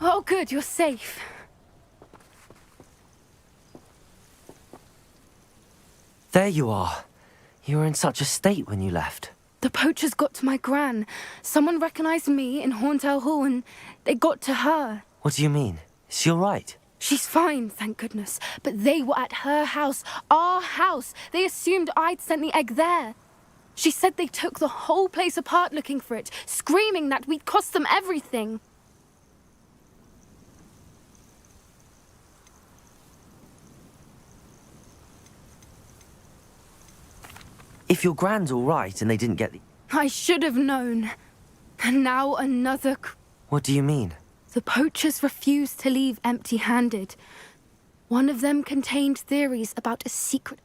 Oh, good, you're safe. There you are. You were in such a state when you left. The poachers got to my gran. Someone recognized me in Horntail Hall and they got to her. What do you mean? Is she all right? She's fine, thank goodness. But they were at her house, our house. They assumed I'd sent the egg there. She said they took the whole place apart looking for it, screaming that we'd cost them everything. If your grand's all right and they didn't get the... I should have known. And now another... What do you mean? The poachers refused to leave empty-handed. One of them contained theories about a secret...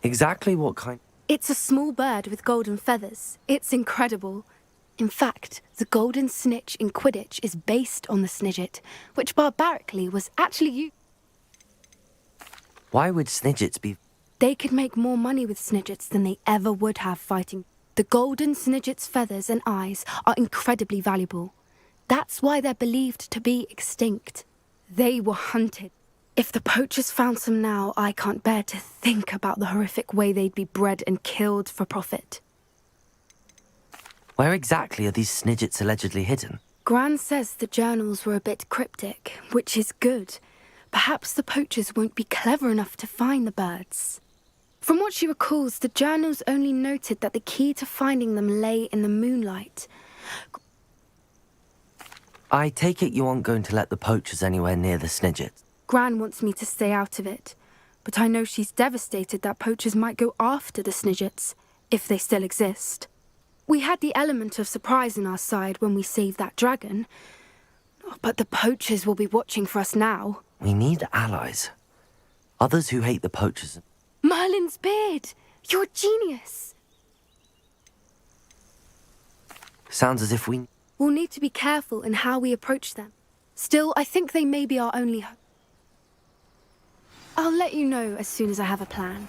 Exactly what kind... It's a small bird with golden feathers. It's incredible. In fact, the golden snitch in Quidditch is based on the Snidget, which barbarically was actually used. Why would Snidgets be... They could make more money with Snidgets than they ever would have fighting. The golden Snidget's feathers and eyes are incredibly valuable. That's why they're believed to be extinct. They were hunted. If the poachers found some now, I can't bear to think about the horrific way they'd be bred and killed for profit. Where exactly are these Snidgets allegedly hidden? Gran says the journals were a bit cryptic, which is good. Perhaps the poachers won't be clever enough to find the birds. From what she recalls, the journals only noted that the key to finding them lay in the moonlight. I take it you aren't going to let the poachers anywhere near the Snidgets. Gran wants me to stay out of it, but I know she's devastated that poachers might go after the Snidgets, if they still exist. We had the element of surprise on our side when we saved that dragon, but the poachers will be watching for us now. We need allies. Others who hate the poachers. Merlin's beard! You're a genius! Sounds as if we... We'll need to be careful in how we approach them. Still, I think they may be our only hope. I'll let you know as soon as I have a plan.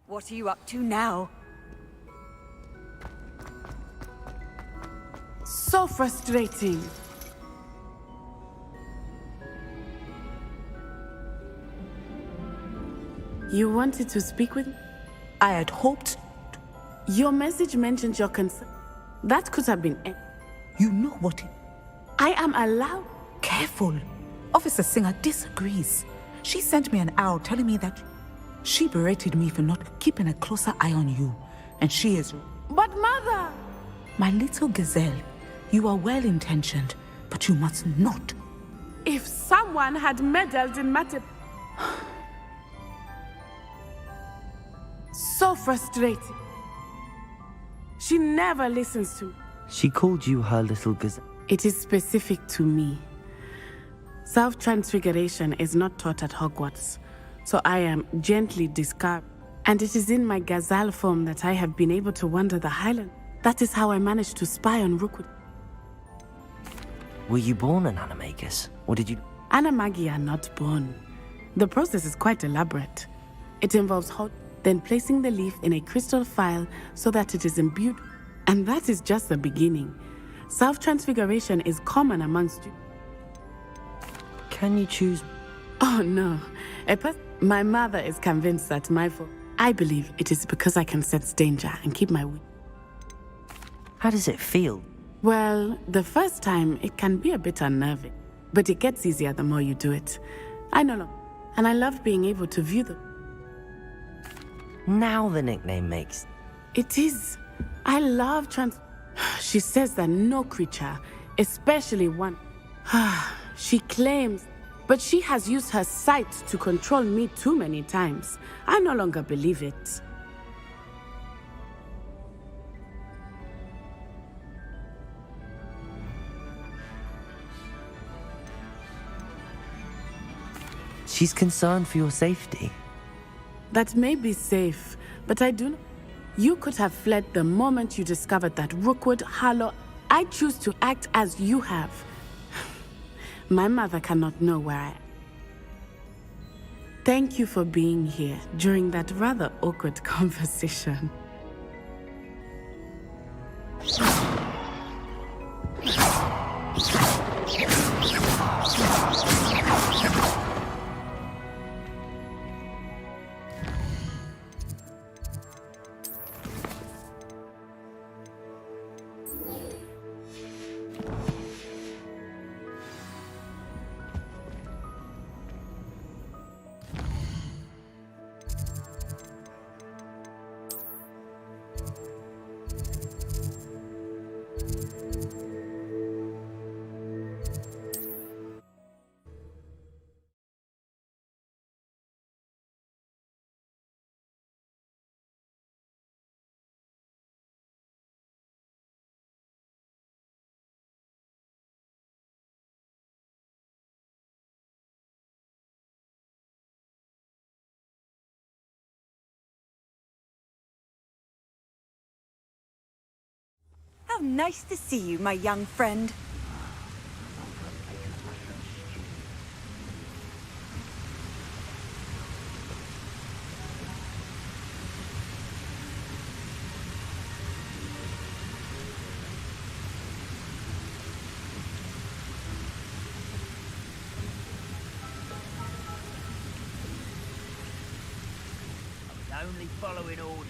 What are you up to now? So frustrating. You wanted to speak with me? I had hoped... Your message mentioned your concern. That could have been it. You know what? I am allowed. Careful. Officer Singer disagrees. She sent me an owl telling me that she berated me for not keeping a closer eye on you. And she is... But mother! My little gazelle, you are well-intentioned, but you must not. If someone had meddled in matter... So frustrating. She never listens to me. She called you her little gazelle. It is specific to me. Self-transfiguration is not taught at Hogwarts, so I am gently discarded. And it is in my gazelle form that I have been able to wander the Highland. That is how I managed to spy on Rookwood. Were you born an animagus, or did you... Animagi are not born. The process is quite elaborate. It involves then placing the leaf in a crystal phial so that it is imbued. And that is just the beginning. Self-transfiguration is common amongst you. Can you choose... Oh no. My mother is convinced that my fault. I believe it is because I can sense danger and keep my wit. How does it feel? Well, the first time it can be a bit unnerving, but it gets easier the more you do it. I know, and I love being able to view them. Now the nickname makes... It is. I love She says that no creature, especially one... She claims, but she has used her sight to control me too many times. I no longer believe it. She's concerned for your safety. That may be safe, but I do not. You could have fled the moment you discovered that Rookwood Hollow. I choose to act as you have. My mother cannot know where I am. Thank you for being here during that rather awkward conversation. nice to see you, my young friend. Only following orders.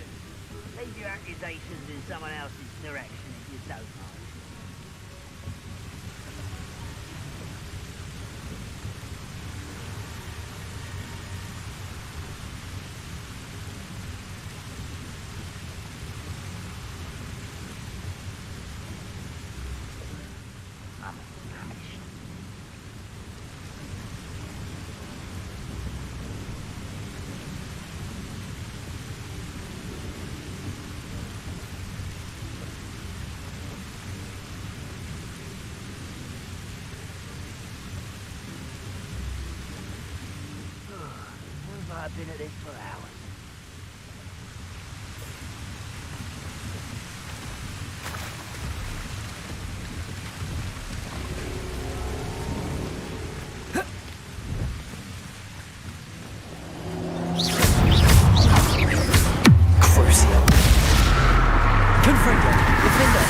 Leave your accusations in someone else's direction if you don't mind. I'm famished. I've been at this for hours. Crucio. Confringo. Defender.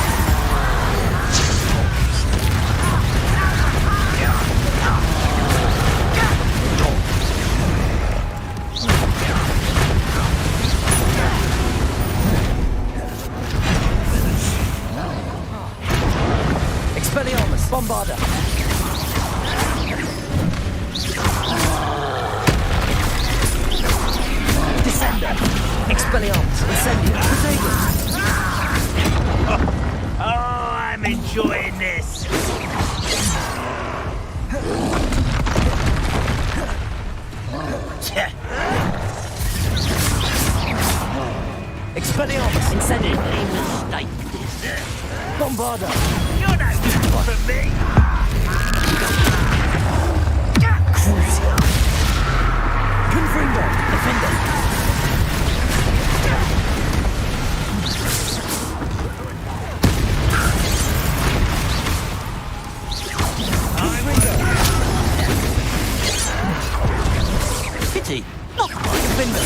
Expelliarmus. Bombarda. Descender. Expelliarmus. Incendio. Poseidon. Oh, I'm enjoying this. Expelliarmus. Incendio. Mistake this. Bombarda. You're no good for me. Crucio. Confringo. Defender. Pity. Not my defender.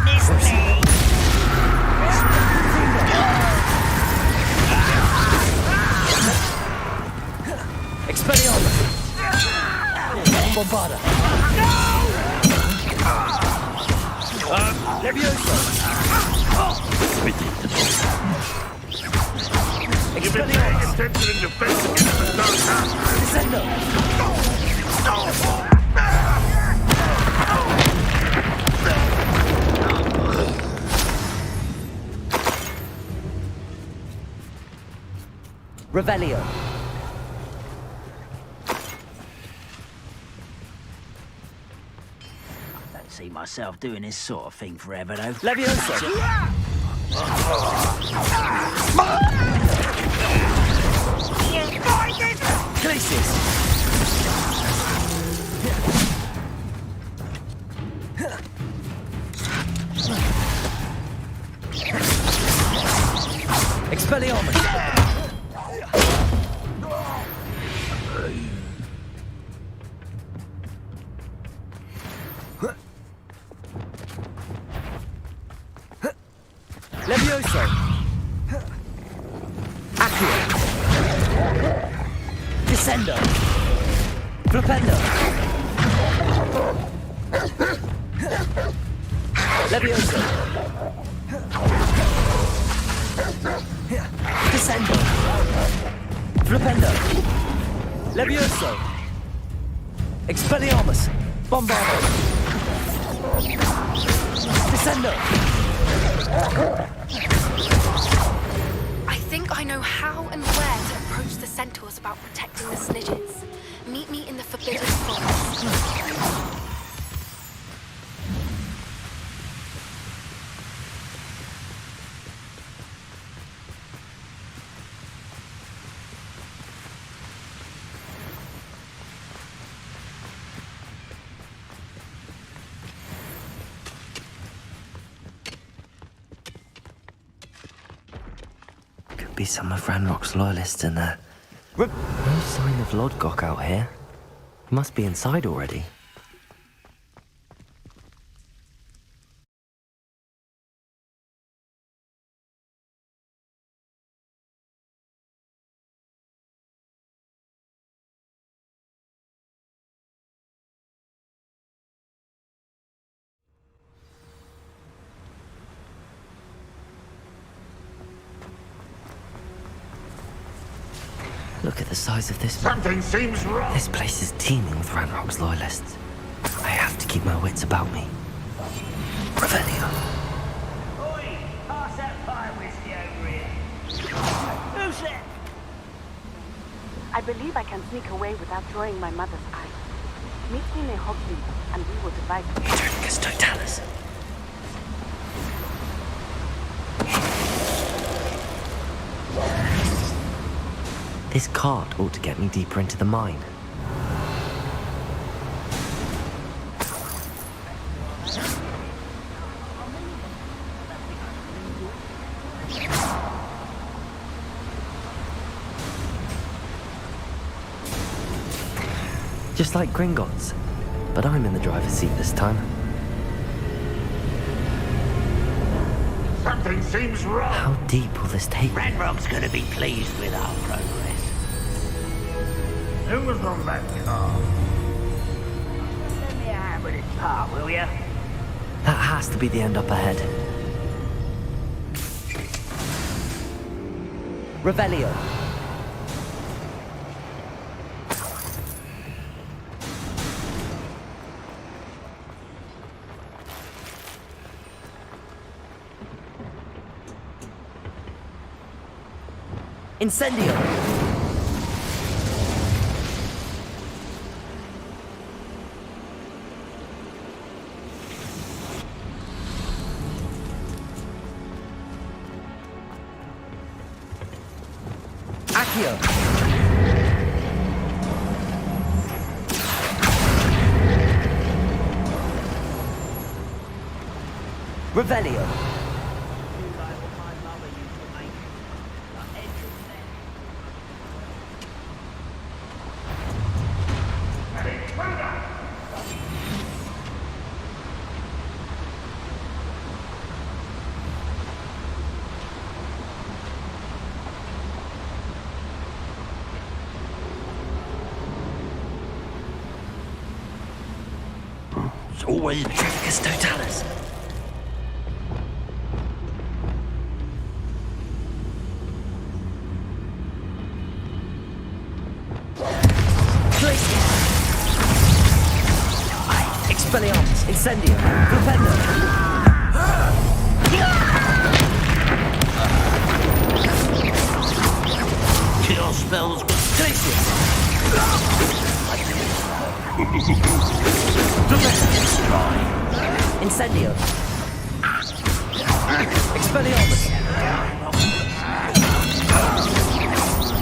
Miss me. Expelliarmus. Bombarda. Levioso. Expelliarmus. Descendo. Revelio. Don't see myself doing this sort of thing forever, though. Levioso. Glacius. Expelliarmus. Levioso. Accio. Descendo. Flipendo. Levioso. Descendo. Flipendo. Levioso. Expelliarmus. Bombardo. Descendo. I think I know how and where to approach the centaurs about protecting the Snidgets. Meet me in the Forbidden Forest. be some of Ranrock's loyalists in there. No sign of Lodgok out here. He must be inside already. Look at the size of this. Something seems wrong. This place is teeming with Ranrock's loyalists. I have to keep my wits about me. Revelio. Oi! Pass that fire whiskey over here. Who's that? I believe I can sneak away without drawing my mother's eye. Meet me near Hogsmeade, and we will divide. ㅎㄧㅍㅍ. This cart ought to get me deeper into the mine. Just like Gringotts, but I'm in the driver's seat this time. Something seems wrong. How deep will this take me? Ranrock's gonna be pleased with our progress. Who was on that car? Let me have with this part, will ya? That has to be the end up ahead. Revelio. Incendio. Accio. Revelio. It's always Tricus Totalis. Expelliarmus, Incendio, Flipendo. kill spells. Glacius. Incendio. Expelliarmus.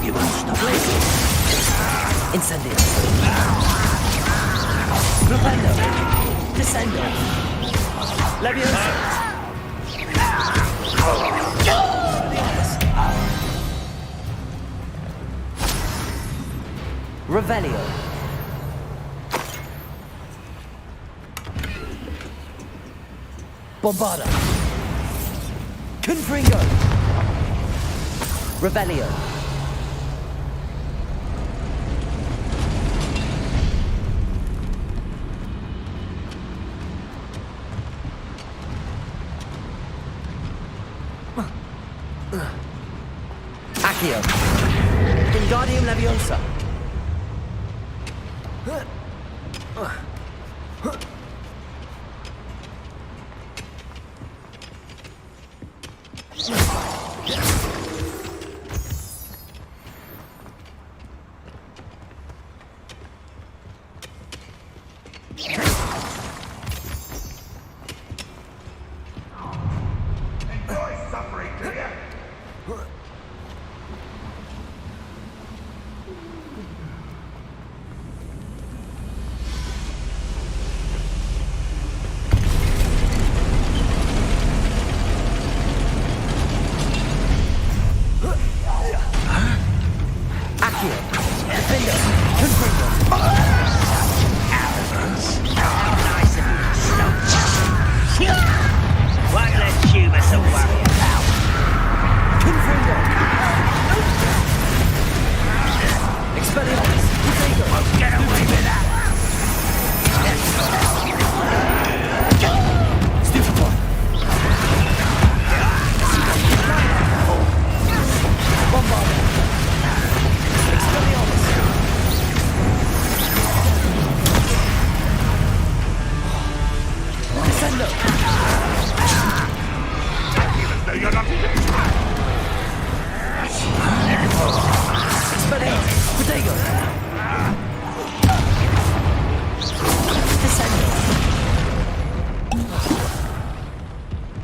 You won't stop. Glacius. Incendio. Flipendo. Descendo. Leviosa. Revelio. Bombarda. Confringo. Revelio. Accio. Wingardium Leviosa. Enjoy suffering, do you?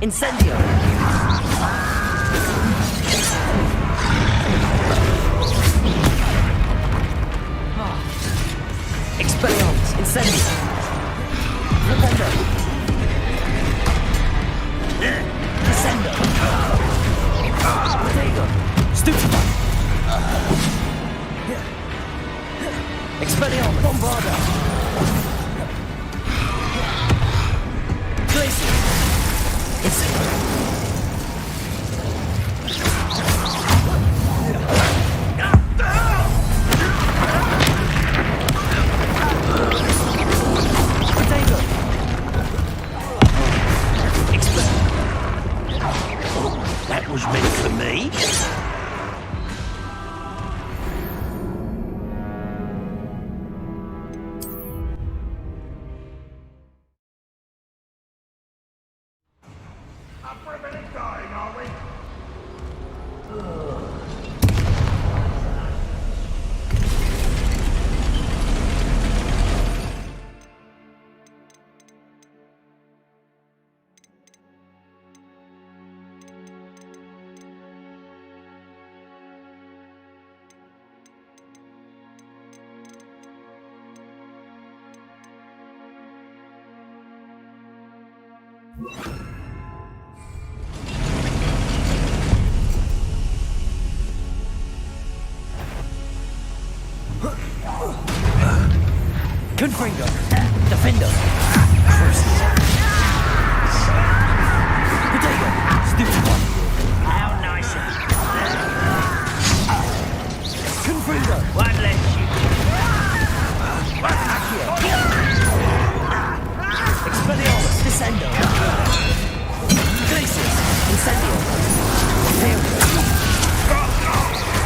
Incendio! Expelliarmus! Incendio! Flipendo! Descendo! Protego! Stupefy! Expelliarmus! Bombarda! Glacier! Incendio! That was meant for me. Up for a minute dying, are we? Confringo! Defendo! Protego! Stupefy! How nice of you. Confringo! One less you. Expelliarmus! Descendo! Glacius! Incendio!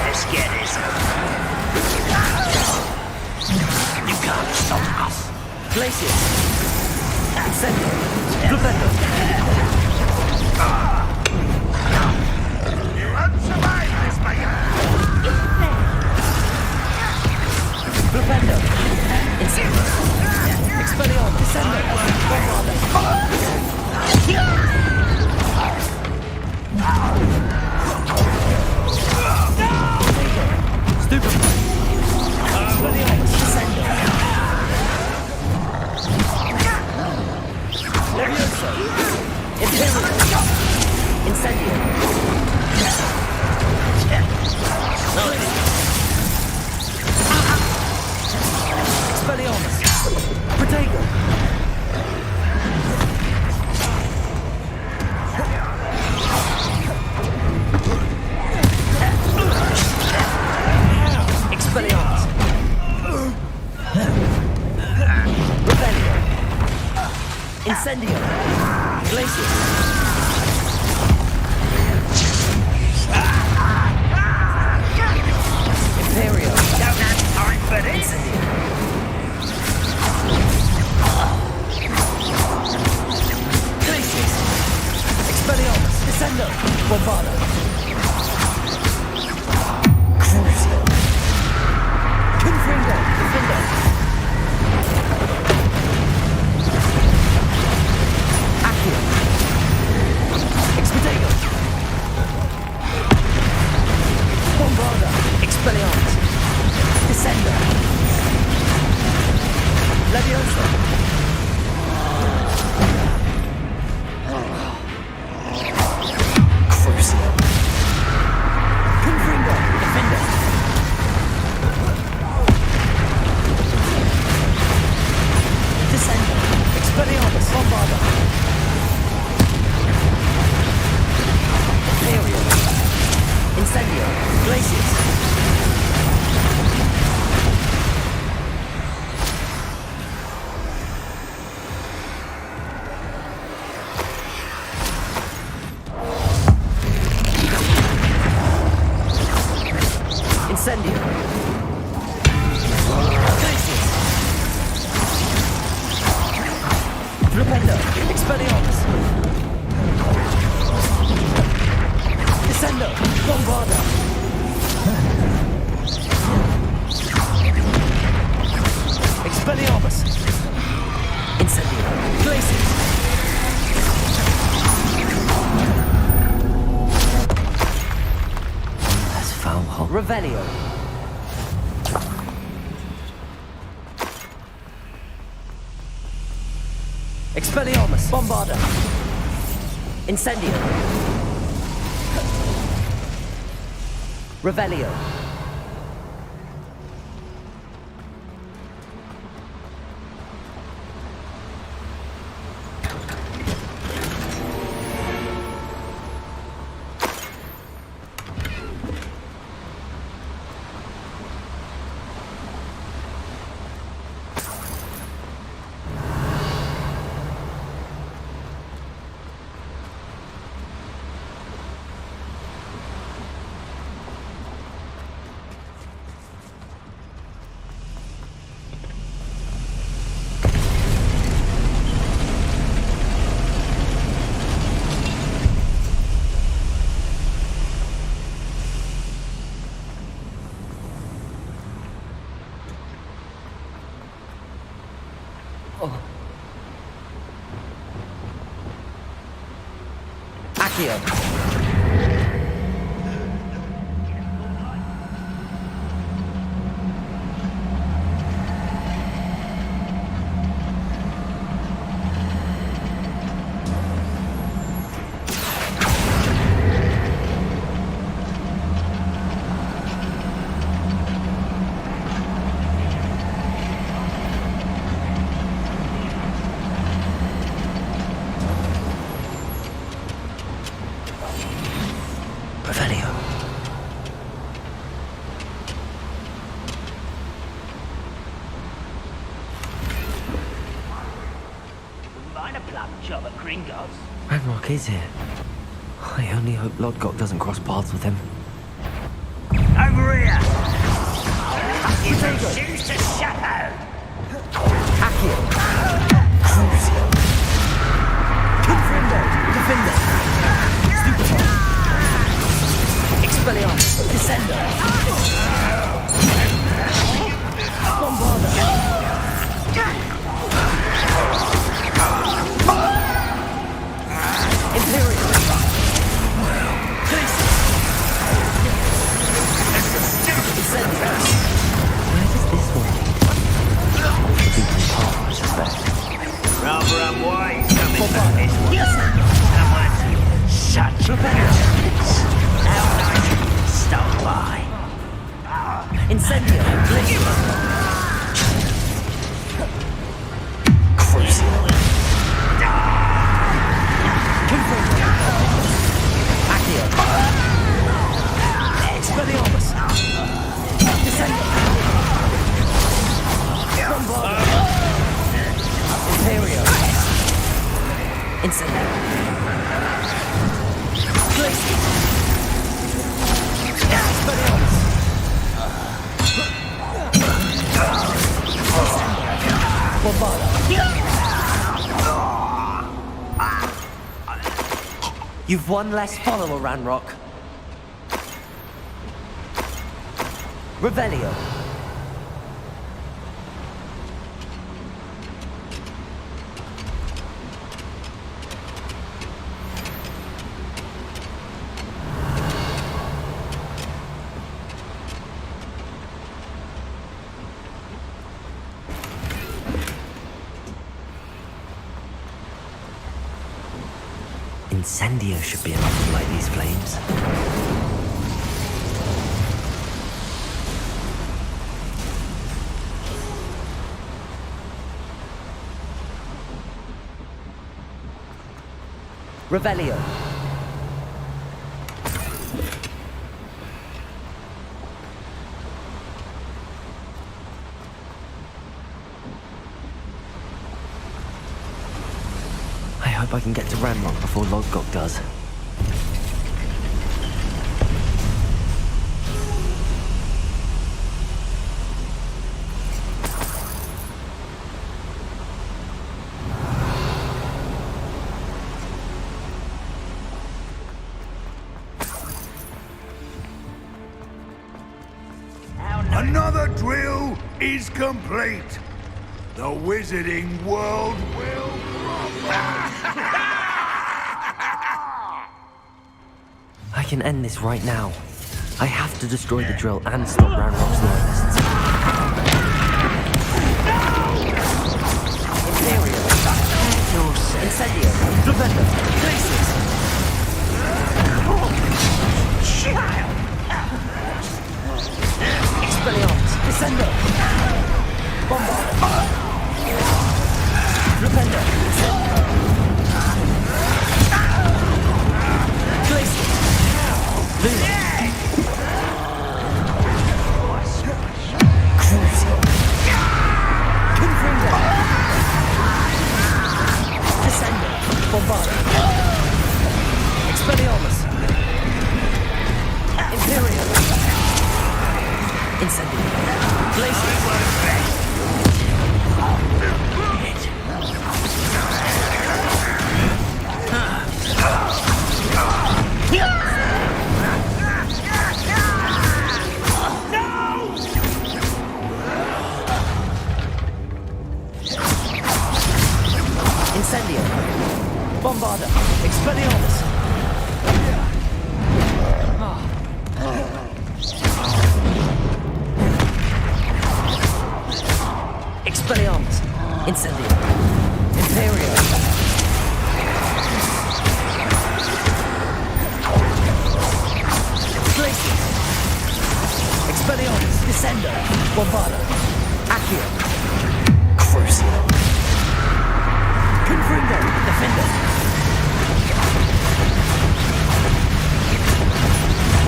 Let's get this over. You can't stop us. Glacius! Incendio! Flipendo! You won't survive this, mate! Flipendo! Incendio! Expelliarmus! Descendo! Stupefy! Expelliarmus! Descendo! Levioso! Imperial! Incendio! Expelliarmus! Protego! Expelliarmus! Rebellion! Incendio! Glacius! Imperial! Don't have time for this. Glacius! Expelliarmus! Descendo! Bombarda! Crucio! Confringo! Defendo! Accio! Expedego! Bombarda! Expelliarmus! Descendo! Levioso! Crucio! Confringo! Defendo! Descendo! Expelliarmus! Bombarda! Imperial! Incendio! Glacius! Incendio! Glacius! Flipendo! Expelliarmus! Descendo! Bombarda! Expelliarmus! Incendio! Glacius! Revelio. Expelliarmus. Bombarda. Incendio. Revelio. Accio. Revelio. Wouldn't mind a plum job at Gringotts. Ranrock is here. I only hope Lodgok doesn't cross paths with him. Over here! You refuse to shadow! Accio. Crucio. Confrindo. Defender. Stupefy. Expelliarmus. Descender. Bombarda. Imperial. Descender. Where does this one lead? The beaten path, I suspect. Rather unwise coming back this way. Someone such patience. How nice of you to stop by. Incendio. Crucio. Confrindo. Accio. Expelliarmus. Descender. Bombarda. Imperio. Incendio. Glacier. Expelliarmus. Bombarda. You've one less follower, Ranrock. Revelio. Incendio should be enough to light these flames. Revelio. I hope I can get to Ranrock before Lodgok does. Another drill is complete. The wizarding world will I can end this right now. I have to destroy the drill and stop Ranrock's loyalists. Imperial. Incendio. Defender. Glaciers. Child! Expelliarmus. Descendo. Bombard. Defender. Glaciers. Luna. Crucial. Confringo. Descendo. Bombard. Expelliarmus. Imperial. Incendio. Glaciers. Incendio. Bombarda. Expelliarmus. Expelliarmus. Incendio. Imperial. Glaciers. Expelliarmus. Descendo. Bombarda. Accio. Crucial. Confringo. Defender.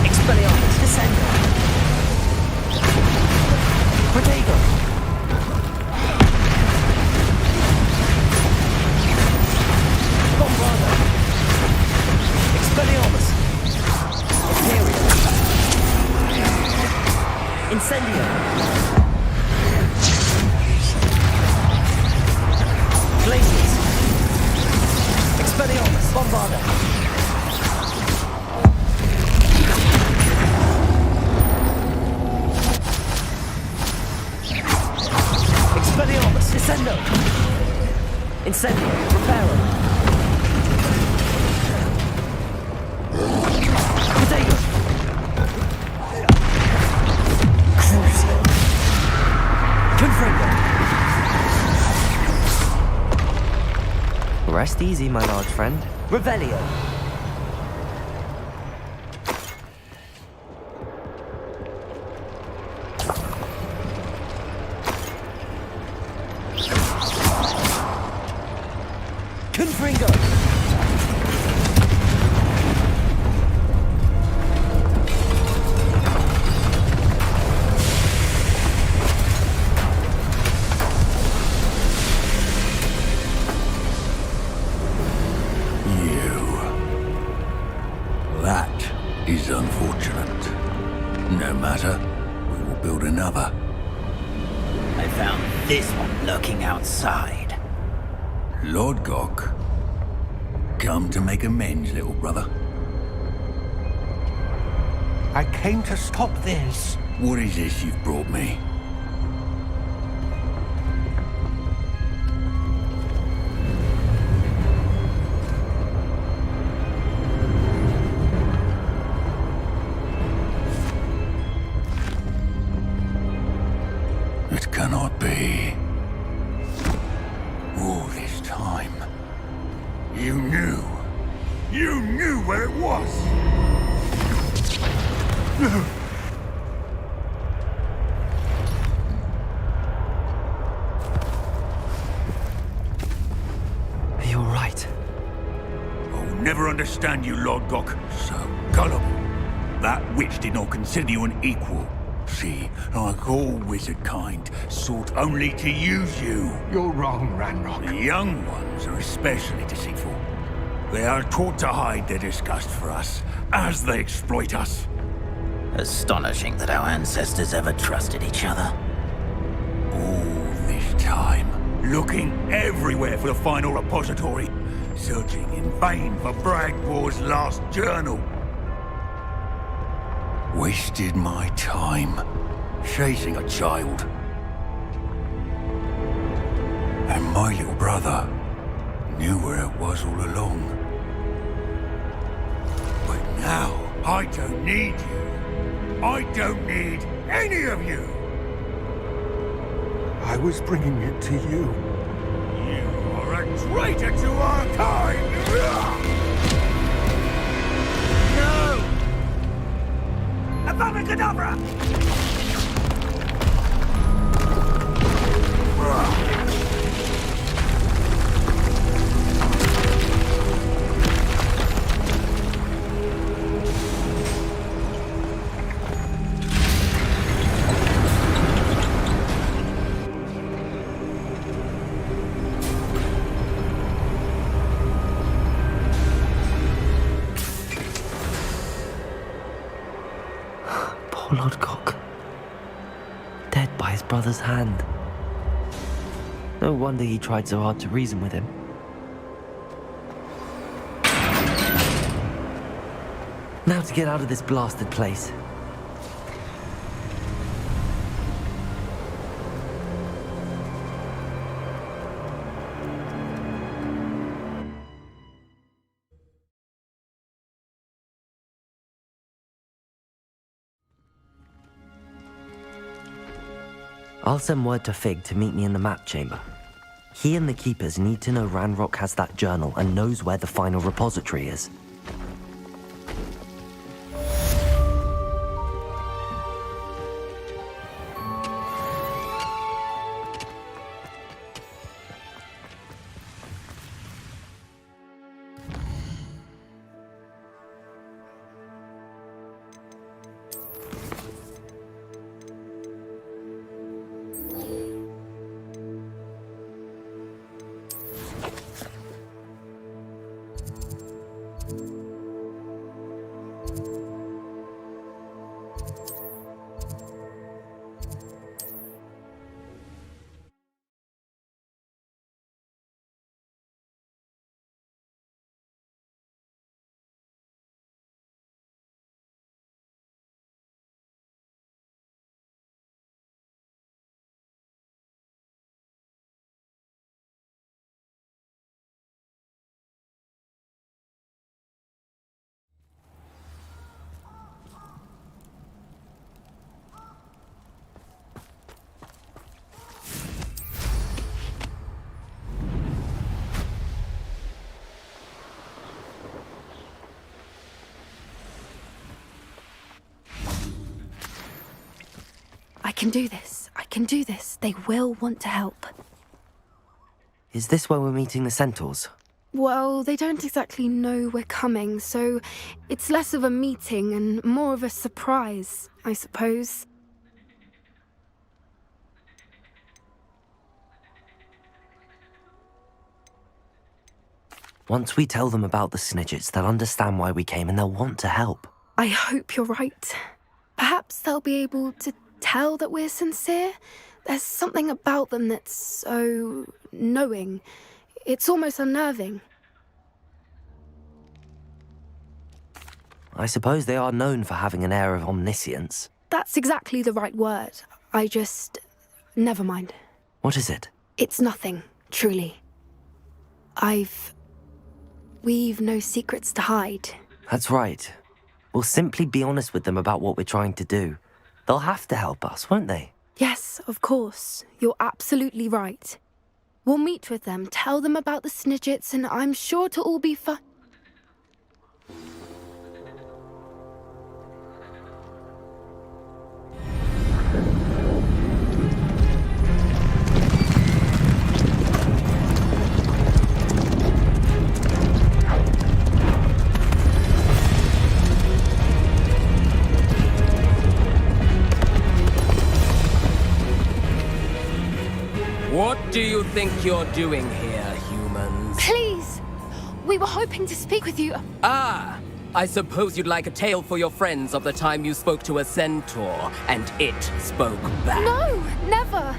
Expelliarmus. Descendo. Protego. Bombarda. Expelliarmus. Imperial. Incendio. Glaciers. Expelliarmus. Bombarda. Expelliarmus. Descendo. Incendio. Reparo. Protego. Crucial. Confringo. Rest easy, my large friend. Revelio. Confringo. That is unfortunate. No matter, we will build another. I found this one lurking outside. Lord Gok, come to make amends, little brother. I came to stop this. What is this you've brought me? It cannot be. All this time. You knew. You knew where it was. You're right. I'll never understand you, Lord Gok. So gullible. That witch did not consider you an equal. She, like all wizard kind, sought only to use you. You're wrong, Ranrock. The young ones are especially deceitful. They are taught to hide their disgust for us, as they exploit us. Astonishing that our ancestors ever trusted each other. All this time, looking everywhere for the final repository, searching in vain for Bragbor's last journal. Wasted my time, chasing a child. And my little brother knew where it was all along. But now, I don't need you. I don't need any of you! I was bringing it to you. You are a traitor to our kind! No! Avada Kedavra! Poor Lodgok. Dead by his brother's hand. No wonder he tried so hard to reason with him. Now to get out of this blasted place. I'll send word to Fig to meet me in the map chamber. He and the Keepers need to know Ranrock has that journal and knows where the final repository is. I can do this. I can do this. They will want to help. Is this where we're meeting the Centaurs? Well, they don't exactly know we're coming, so it's less of a meeting and more of a surprise, I suppose. Once we tell them about the Snidgets, they'll understand why we came and they'll want to help. I hope you're right. Perhaps they'll be able to tell that we're sincere. There's something about them that's so knowing. It's almost unnerving. I suppose they are known for having an air of omniscience. That's exactly the right word. I just... never mind. What is it? It's nothing, truly. We've no secrets to hide. That's right. We'll simply be honest with them about what we're trying to do. They'll have to help us, won't they? Yes, of course. You're absolutely right. We'll meet with them, tell them about the Snidgets, and I'm sure to all be fine. What do you think you're doing here, humans? Please! We were hoping to speak with you. Ah! I suppose you'd like a tale for your friends of the time you spoke to a centaur, and it spoke back. No, never!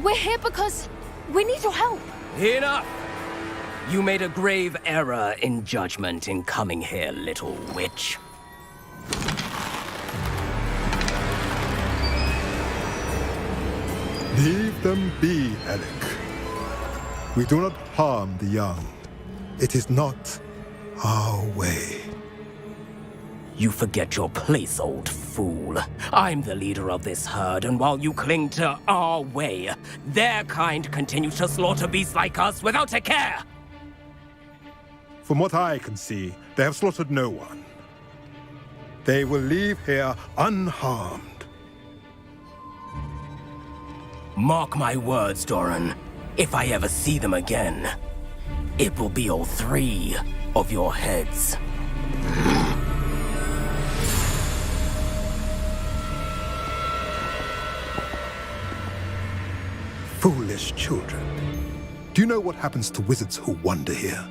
We're here because we need your help. Enough! You made a grave error in judgment in coming here, little witch. Leave them be, Alec. We do not harm the young. It is not our way. You forget your place, old fool. I'm the leader of this herd, and while you cling to our way, their kind continue to slaughter beasts like us without a care! From what I can see, they have slaughtered no one. They will leave here unharmed. Mark my words, Doran. If I ever see them again, it will be all 3 of your heads. Foolish children. Do you know what happens to wizards who wander here?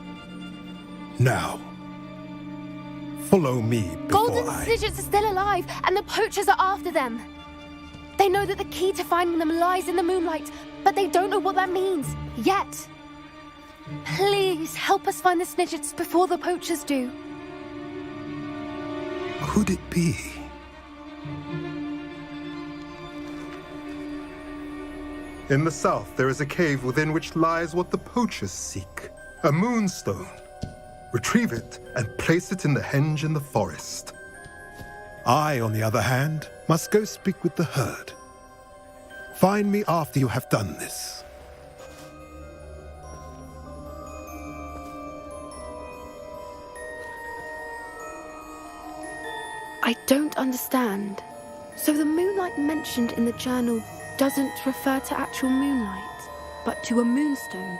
Now, follow me before Golden Snidgets are still alive, and the poachers are after them. They know that the key to finding them lies in the moonlight, but they don't know what that means, yet. Please, help us find the Snidgets before the poachers do. Could it be? In the south, there is a cave within which lies what the poachers seek. A moonstone. Retrieve it and place it in the henge in the forest. I, on the other hand, must go speak with the herd. Find me after you have done this. I don't understand. So the moonlight mentioned in the journal doesn't refer to actual moonlight, but to a moonstone.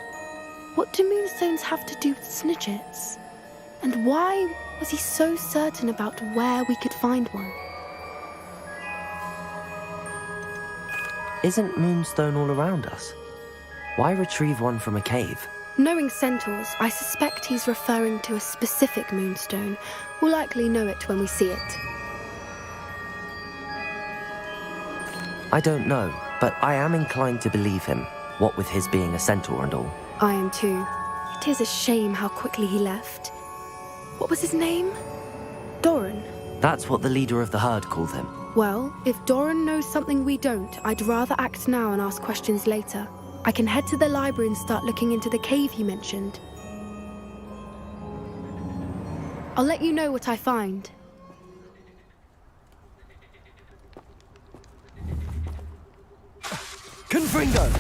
What do moonstones have to do with Snidgets? And why was he so certain about where we could find one? Isn't Moonstone all around us? Why retrieve one from a cave? Knowing centaurs, I suspect he's referring to a specific moonstone. We'll likely know it when we see it. I don't know, but I am inclined to believe him, what with his being a centaur and all. I am too. It is a shame how quickly he left. What was his name? Doran? That's what the leader of the herd called him. Well, if Doran knows something we don't, I'd rather act now and ask questions later. I can head to the library and start looking into the cave he mentioned. I'll let you know what I find. Confringo!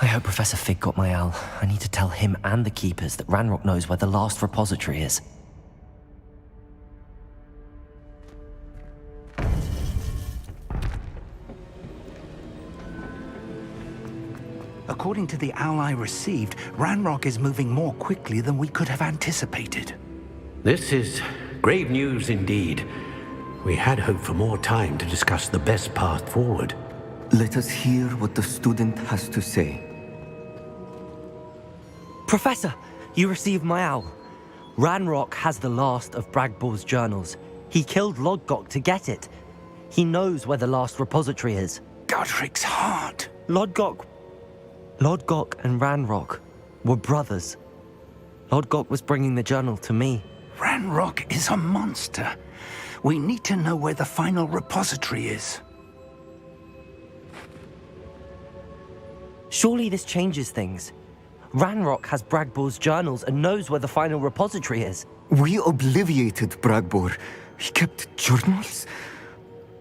I hope Professor Fig got my owl. I need to tell him and the keepers that Ranrock knows where the last repository is. According to the owl I received, Ranrock is moving more quickly than we could have anticipated. This is grave news indeed. We had hoped for more time to discuss the best path forward. Let us hear what the student has to say. Professor, you received my owl. Ranrock has the last of Bragbor's journals. He killed Lodgok to get it. He knows where the last repository is. Godric's heart. Lodgok and Ranrock were brothers. Lodgok was bringing the journal to me. Ranrock is a monster. We need to know where the final repository is. Surely this changes things. Ranrock has Bragbor's journals and knows where the final repository is. We obliviated Bragbor. He kept journals?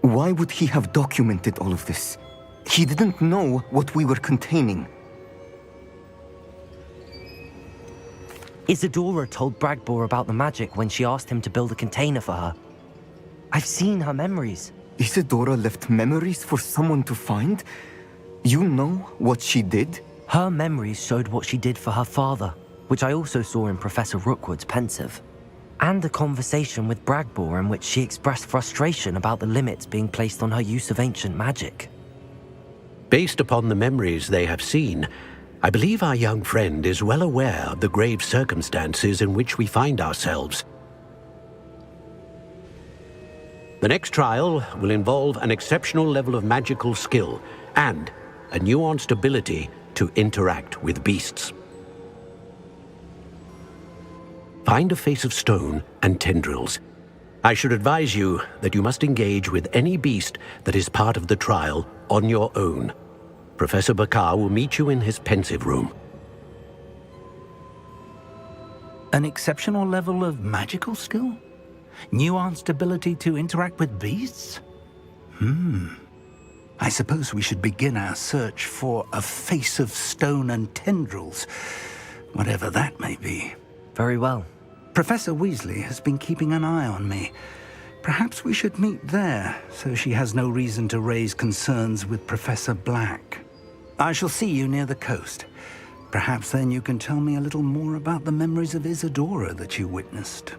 Why would he have documented all of this? He didn't know what we were containing. Isadora told Bragbor about the magic when she asked him to build a container for her. I've seen her memories. Isadora left memories for someone to find? You know what she did? Her memories showed what she did for her father, which I also saw in Professor Rookwood's pensive. And a conversation with Bragbor in which she expressed frustration about the limits being placed on her use of ancient magic. Based upon the memories they have seen, I believe our young friend is well aware of the grave circumstances in which we find ourselves. The next trial will involve an exceptional level of magical skill and a nuanced ability to interact with beasts. Find a face of stone and tendrils. I should advise you that you must engage with any beast that is part of the trial on your own. Professor Bakar will meet you in his pensive room. An exceptional level of magical skill? Nuanced ability to interact with beasts? I suppose we should begin our search for a face of stone and tendrils, whatever that may be. Very well. Professor Weasley has been keeping an eye on me. Perhaps we should meet there, so she has no reason to raise concerns with Professor Black. I shall see you near the coast. Perhaps then you can tell me a little more about the memories of Isadora that you witnessed.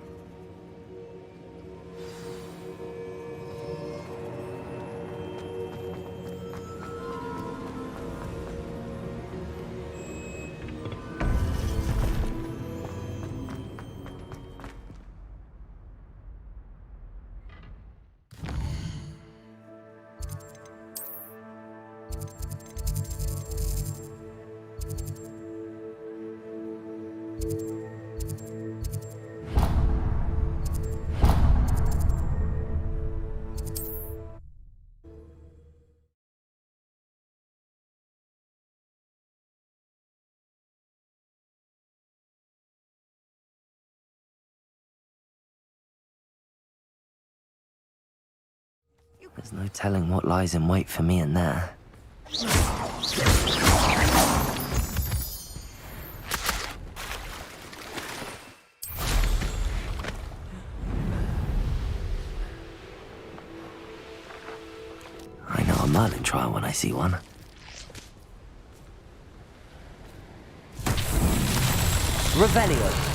There's no telling what lies in wait for me in there. I know a Merlin trial when I see one. Revelio.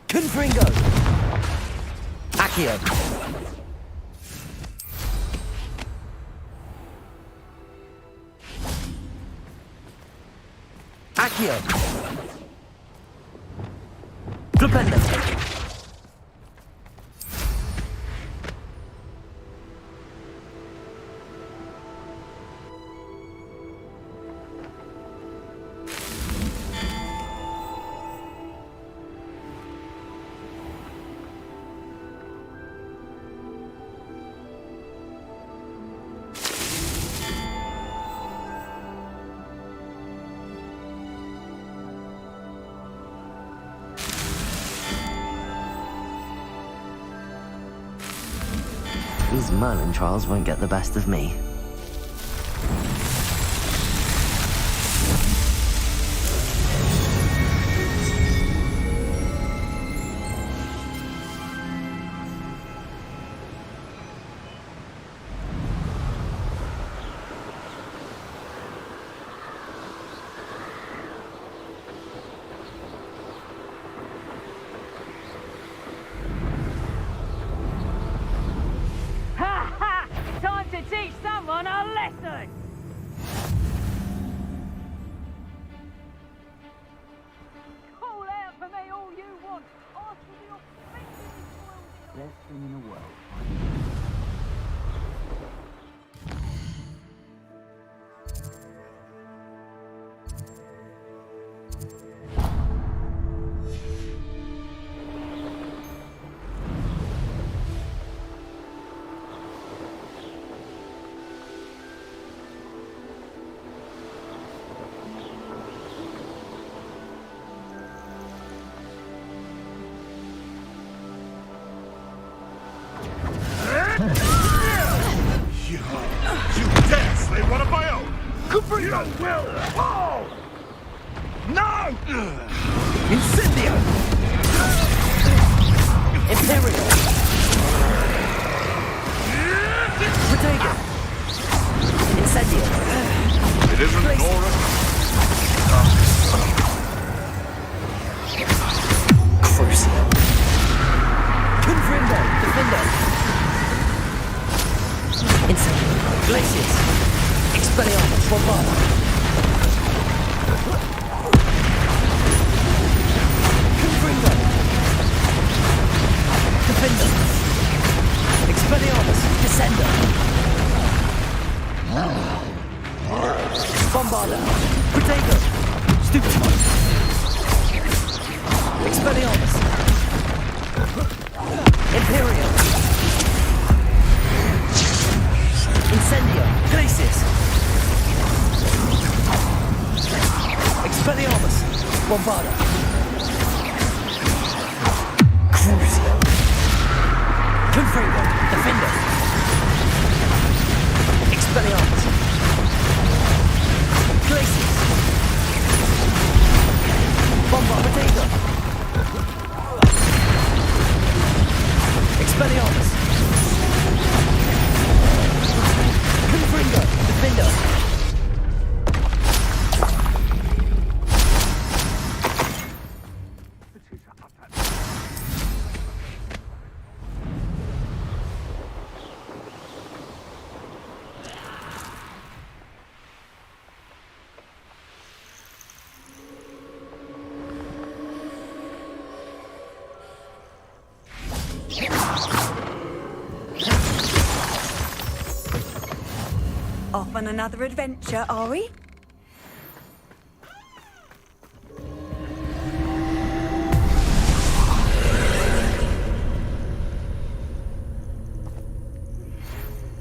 Confringo! Accio! Accio! Flipendo! These Merlin trials won't get the best of me. You dare slay one of my own! You will fall! No! Incendio! Imperial! Protego! Incendio! It isn't Nora. Crucio! Confrindo! Defendo! Incendio! Glacius! Expelliarmus! Bombard! Confrindo! Defendo! Expelliarmus! Descendo! Bombarda! Protego! Stupefy! Expelliarmus! Imperial! Incendio! Glacius! Expelliarmus! Bombarda! Crucio! Confringo! Defender! Expelliarmus! Glacius! Bombard! Potato! Expelliarmus! Confringo! Defender! Off on another adventure, are we?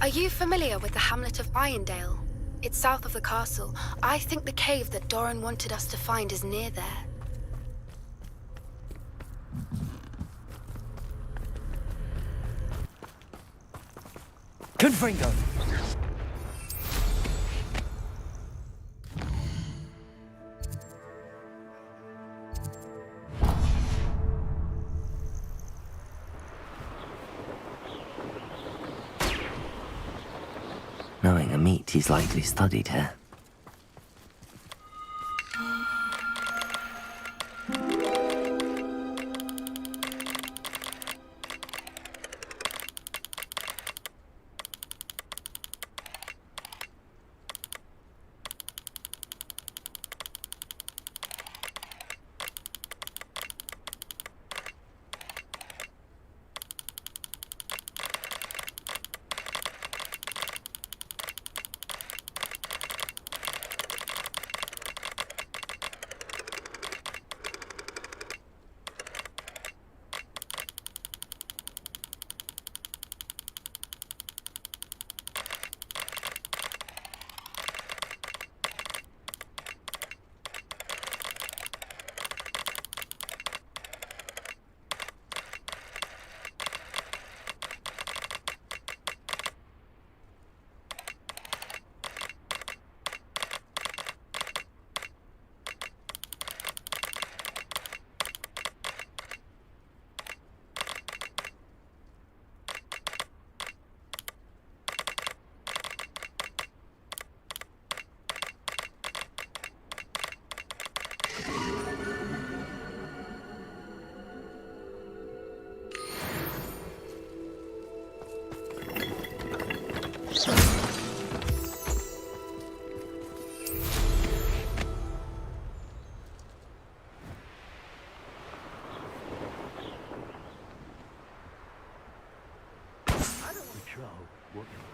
Are you familiar with the hamlet of Irondale? It's south of the castle. I think the cave that Doran wanted us to find is near there. Confringo! Knowing a meat he's likely studied here.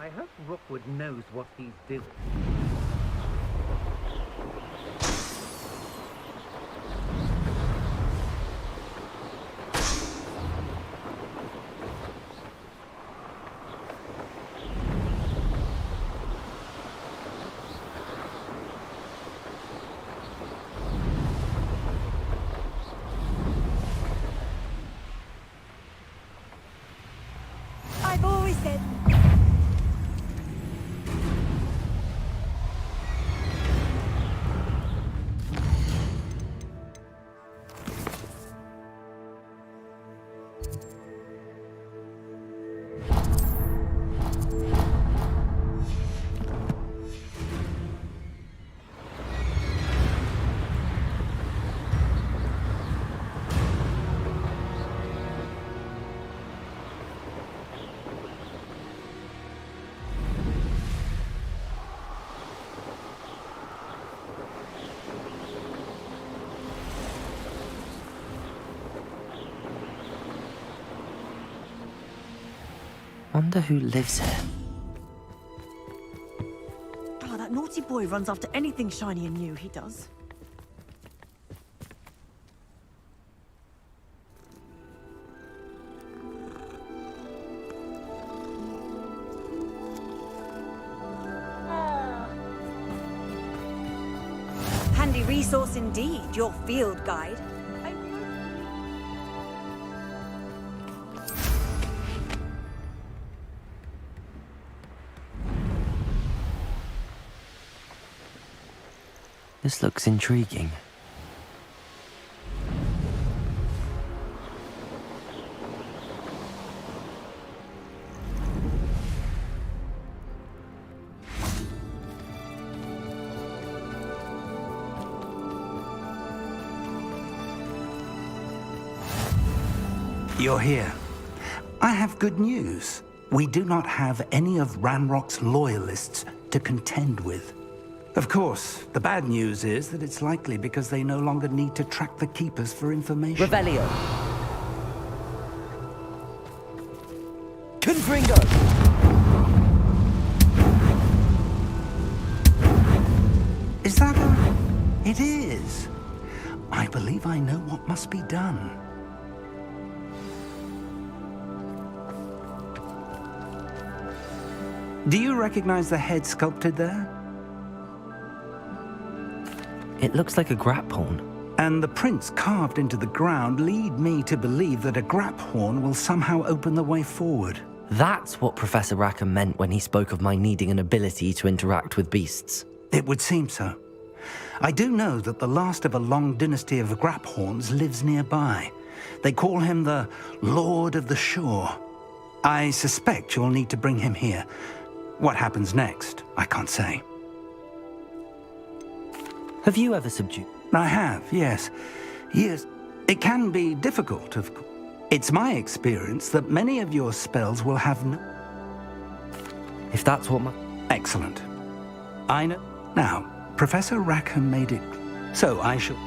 I hope Rookwood knows what he's doing. I've always ahead. Wonder who lives here. Oh, that naughty boy runs after anything shiny and new, he does. Handy resource indeed, your field guide. This looks intriguing. You're here. I have good news. We do not have any of Ranrock's loyalists to contend with. Of course, the bad news is that it's likely because they no longer need to track the Keepers for information. Revelio. Confringo. Is that a... It is. I believe I know what must be done. Do you recognize the head sculpted there? It looks like a grap horn. And the prints carved into the ground lead me to believe that a grap horn will somehow open the way forward. That's what Professor Rackham meant when he spoke of my needing an ability to interact with beasts. It would seem so. I do know that the last of a long dynasty of grap horns lives nearby. They call him the Lord of the Shore. I suspect you'll need to bring him here. What happens next, I can't say. Have you ever subdued? I have, yes. Yes. It can be difficult, of course. It's my experience that many of your spells will have no... If that's what my... Excellent. I know... Now, Professor Rackham made it... So I shall...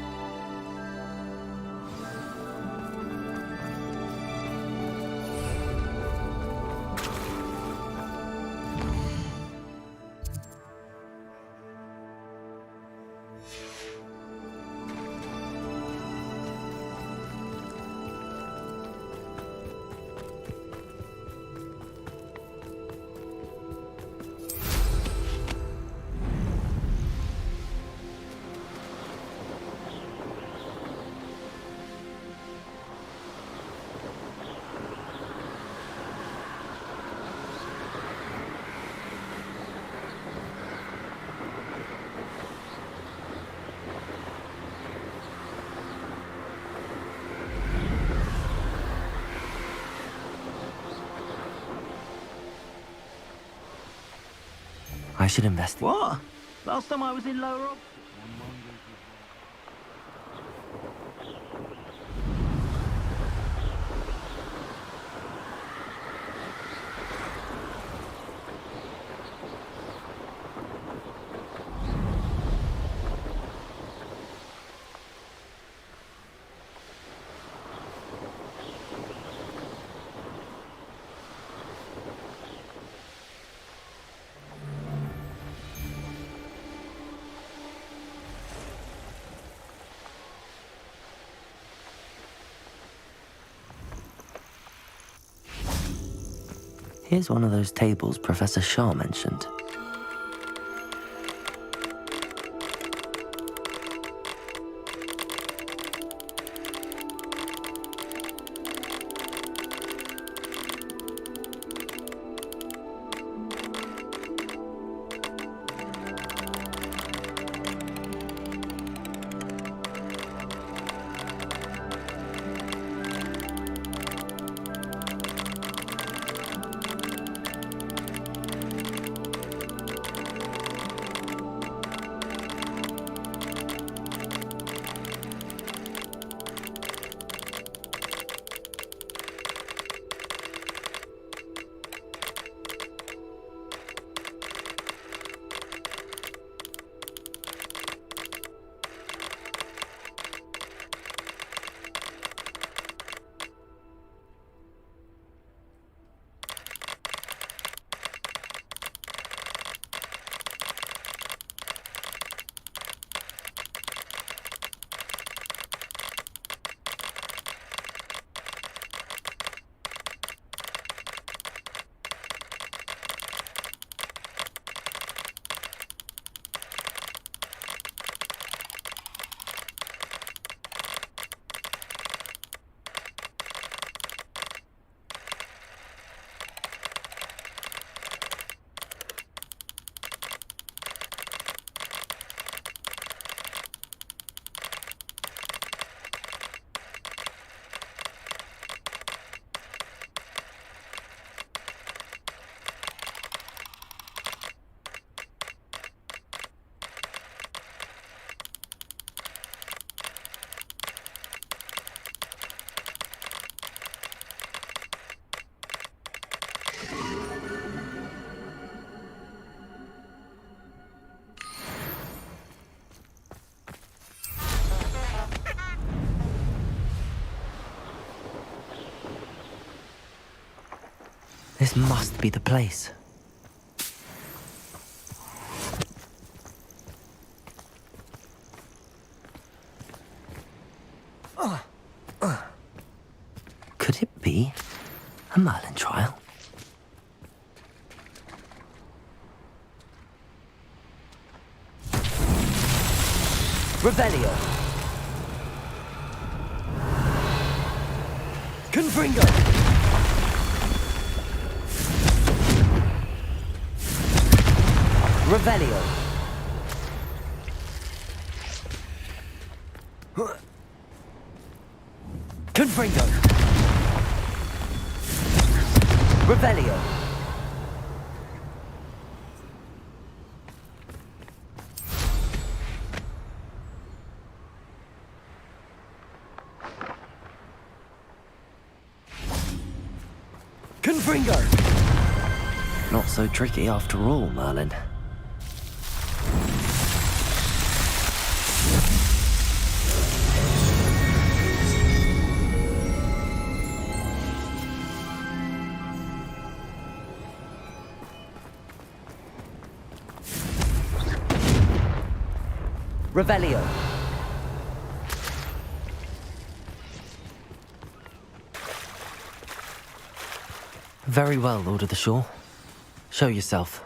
I should investigate. What? Last time I was in Lower Oxford. Here's one of those tables Professor Shah mentioned. This must be the place. Could it be a Merlin trial? Revelio. Confringo. Revelio. Confringo. Revelio. Confringo. Not so tricky after all, Merlin. Revelio. Very well, Lord of the Shore. Show yourself.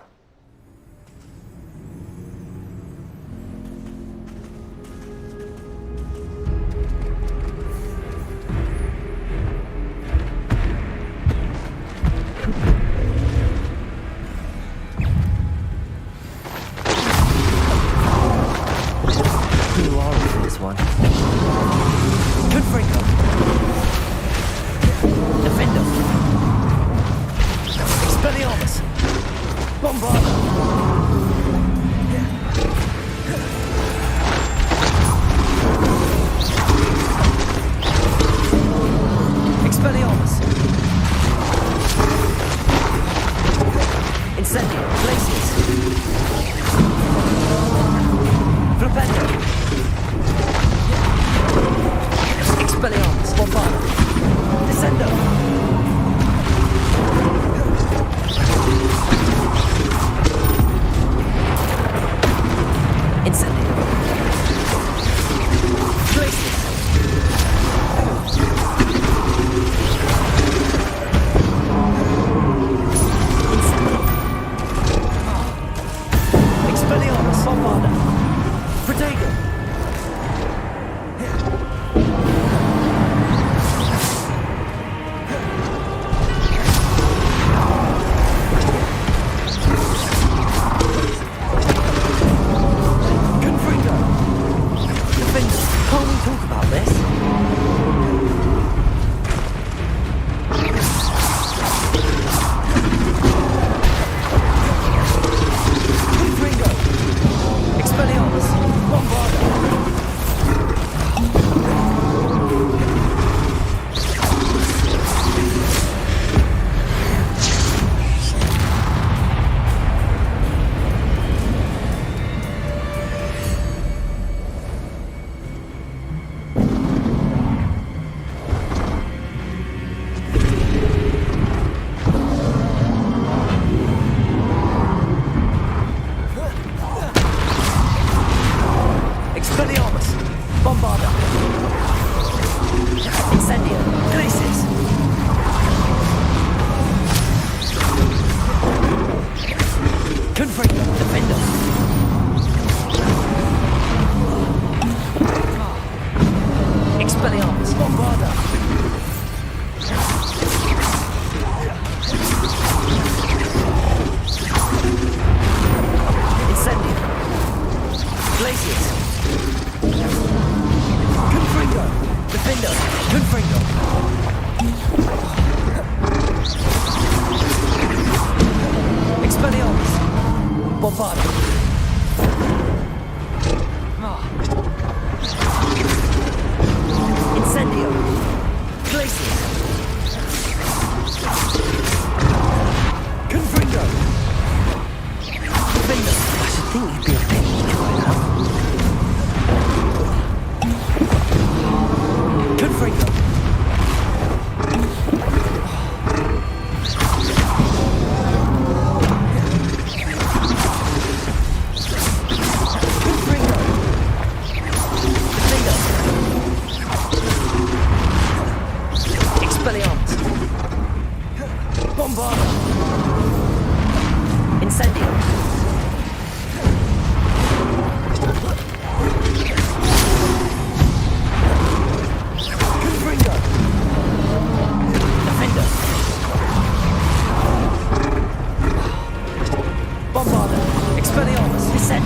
Bombarda! Incendio! Confringo! Defender! Bombarda! Expelliarmus! Descend!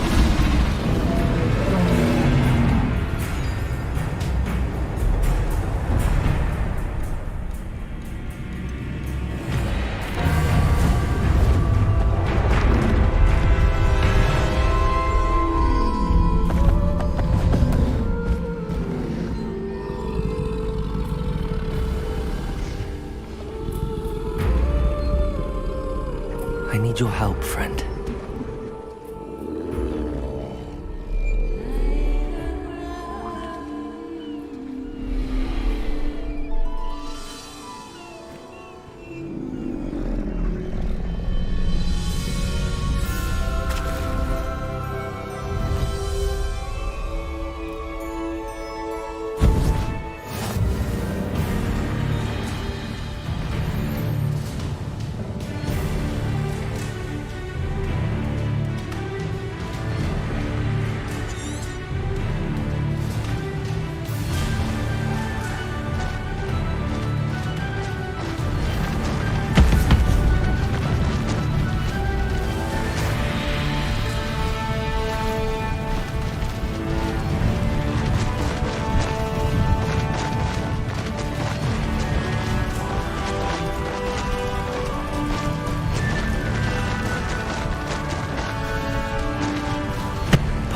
I need your help, friend.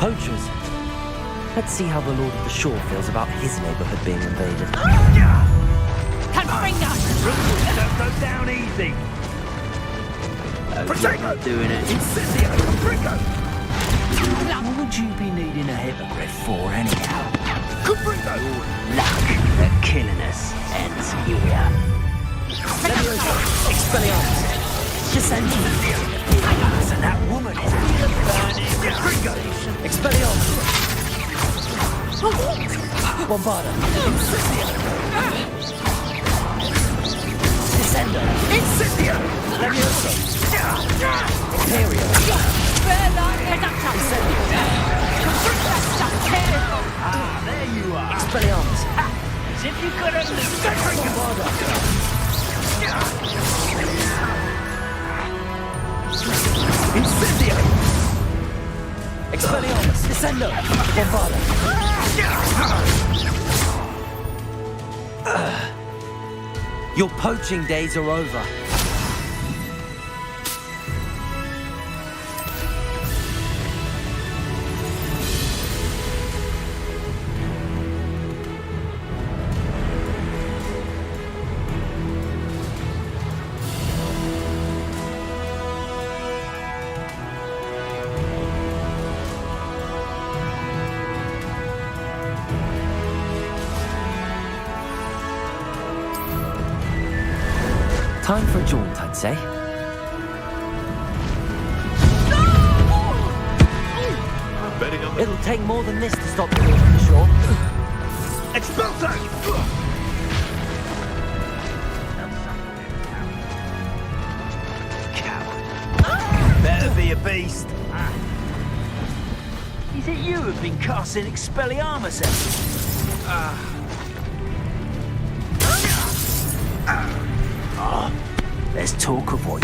Poachers. Let's see how the Lord of the Shore feels about his neighborhood being invaded. Confringo! Don't go down easy! Protego! Doing it. Incendio! Confringo! What would you be needing a hippogriff for, anyhow? Confringo! Luck at killing us ends here. Expelliarmus! Descend! So that woman is burning. Confringo! Expelliarmus! Bombarda! Descender! Incendio! Levioso! Imperial! Ah, there you are. Expelliarmus! As if you could understand. Bombarda! Incendio! Expelliarmus! Descendo! Bombarda! Your poaching days are over. Time for a jaunt, I'd say. Betting on It'll take more than this to stop the Lord of the Shore. Expulso! Better be a beast. Is it you who've been casting Expelliarmus at There's talk of what.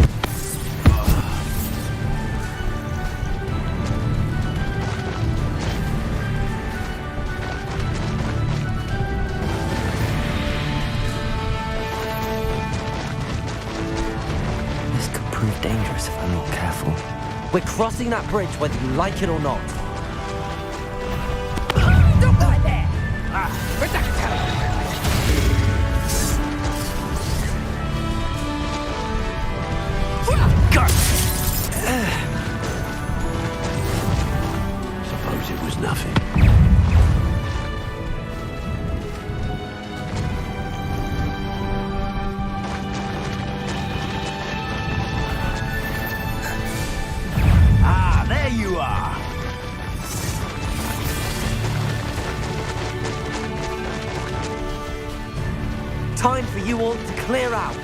This could prove dangerous if I'm not careful. We're crossing that bridge whether you like it or not. Don't go in there! Suppose it was nothing. Ah, there you are. Time for you all to clear out.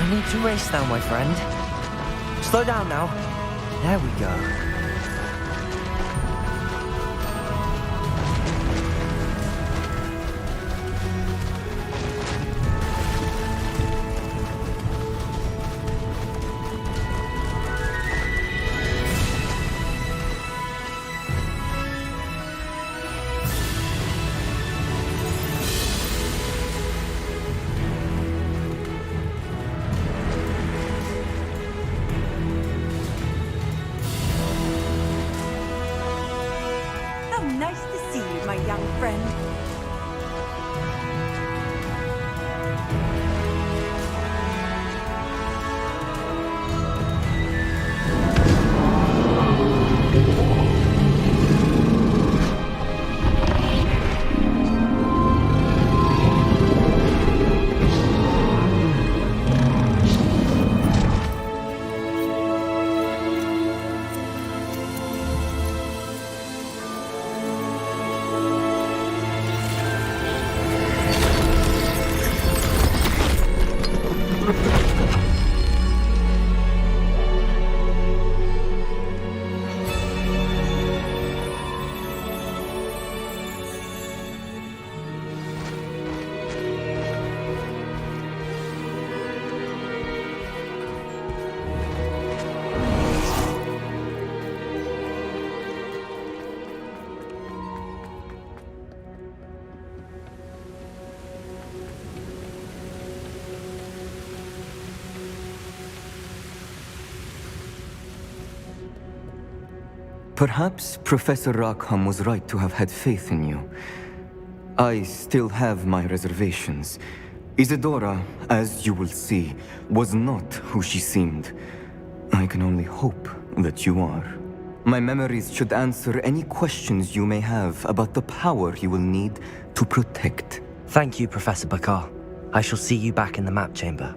No need to race now, my friend. Slow down now. There we go. How nice to see you, my young friend. Perhaps Professor Rackham was right to have had faith in you. I still have my reservations. Isadora, as you will see, was not who she seemed. I can only hope that you are. My memories should answer any questions you may have about the power you will need to protect. Thank you, Professor Bakar. I shall see you back in the map chamber.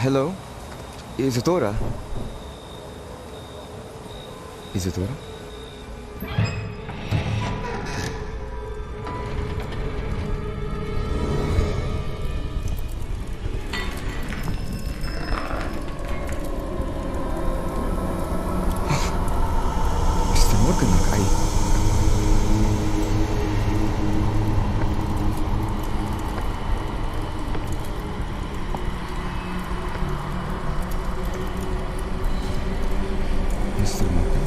Hello? Isadora? Isadora? Mr. Morganach, Mr. Morgan?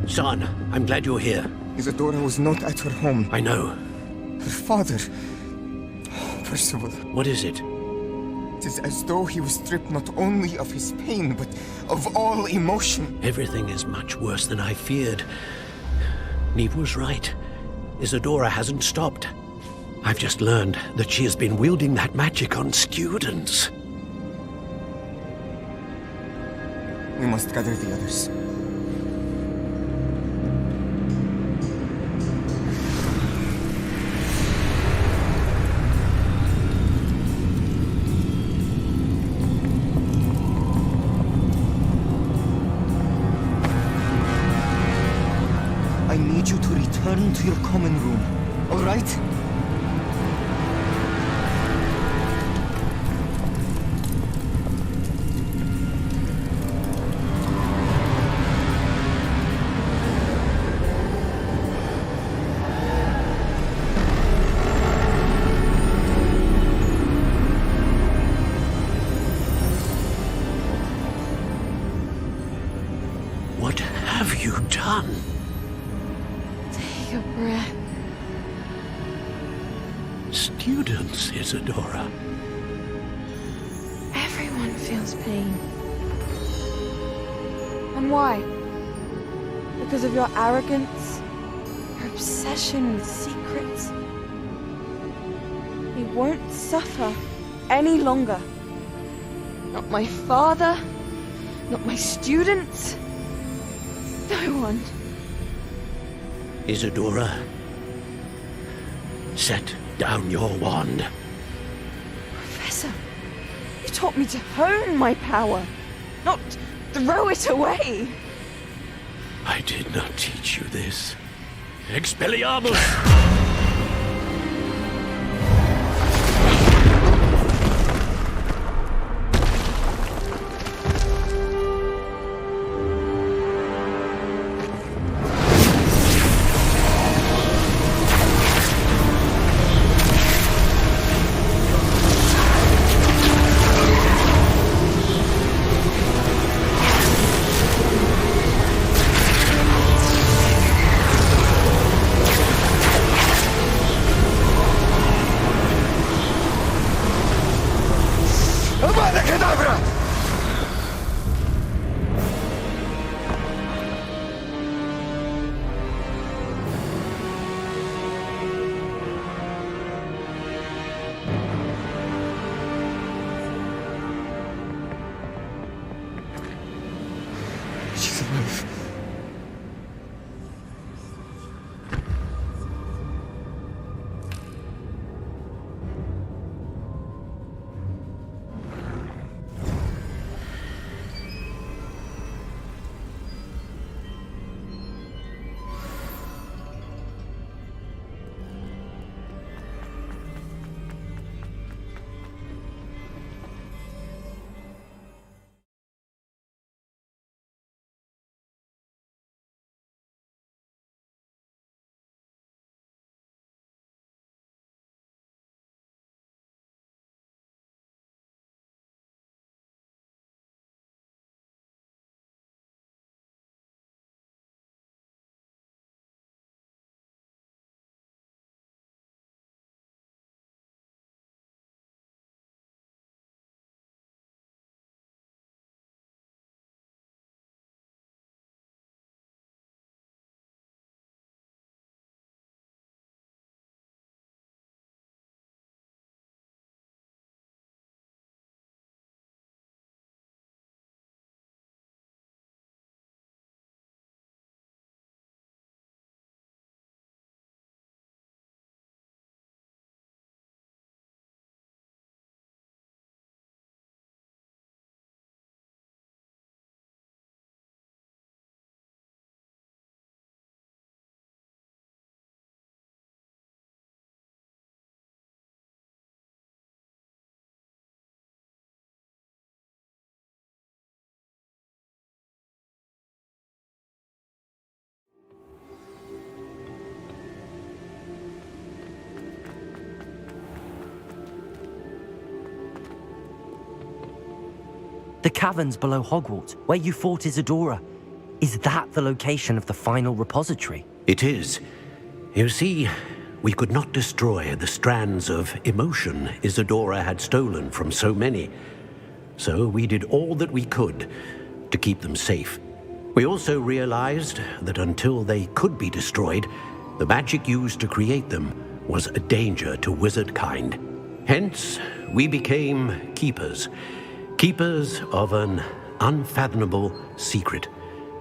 Son, I'm glad you're here. Isadora was not at her home. I know. Her father... Percival. What is it? It is as though he was stripped not only of his pain, but of all emotion. Everything is much worse than I feared. Neve was right. Isadora hasn't stopped. I've just learned that she has been wielding that magic on students. We must gather the others. I need you to return to your common room, all right? your breath. Students, Isadora. Everyone feels pain. And why? Because of your arrogance? Your obsession with secrets? He won't suffer any longer. Not my father, not my students, no one. Isadora, set down your wand. Professor, you taught me to hone my power, not throw it away. I did not teach you this. Expelliarmus! The caverns below Hogwarts, where you fought Isadora. Is that the location of the final repository? It is. You see, we could not destroy the strands of emotion Isadora had stolen from so many. So we did all that we could to keep them safe. We also realized that until they could be destroyed, the magic used to create them was a danger to wizard kind. Hence, we became keepers. Keepers of an unfathomable secret.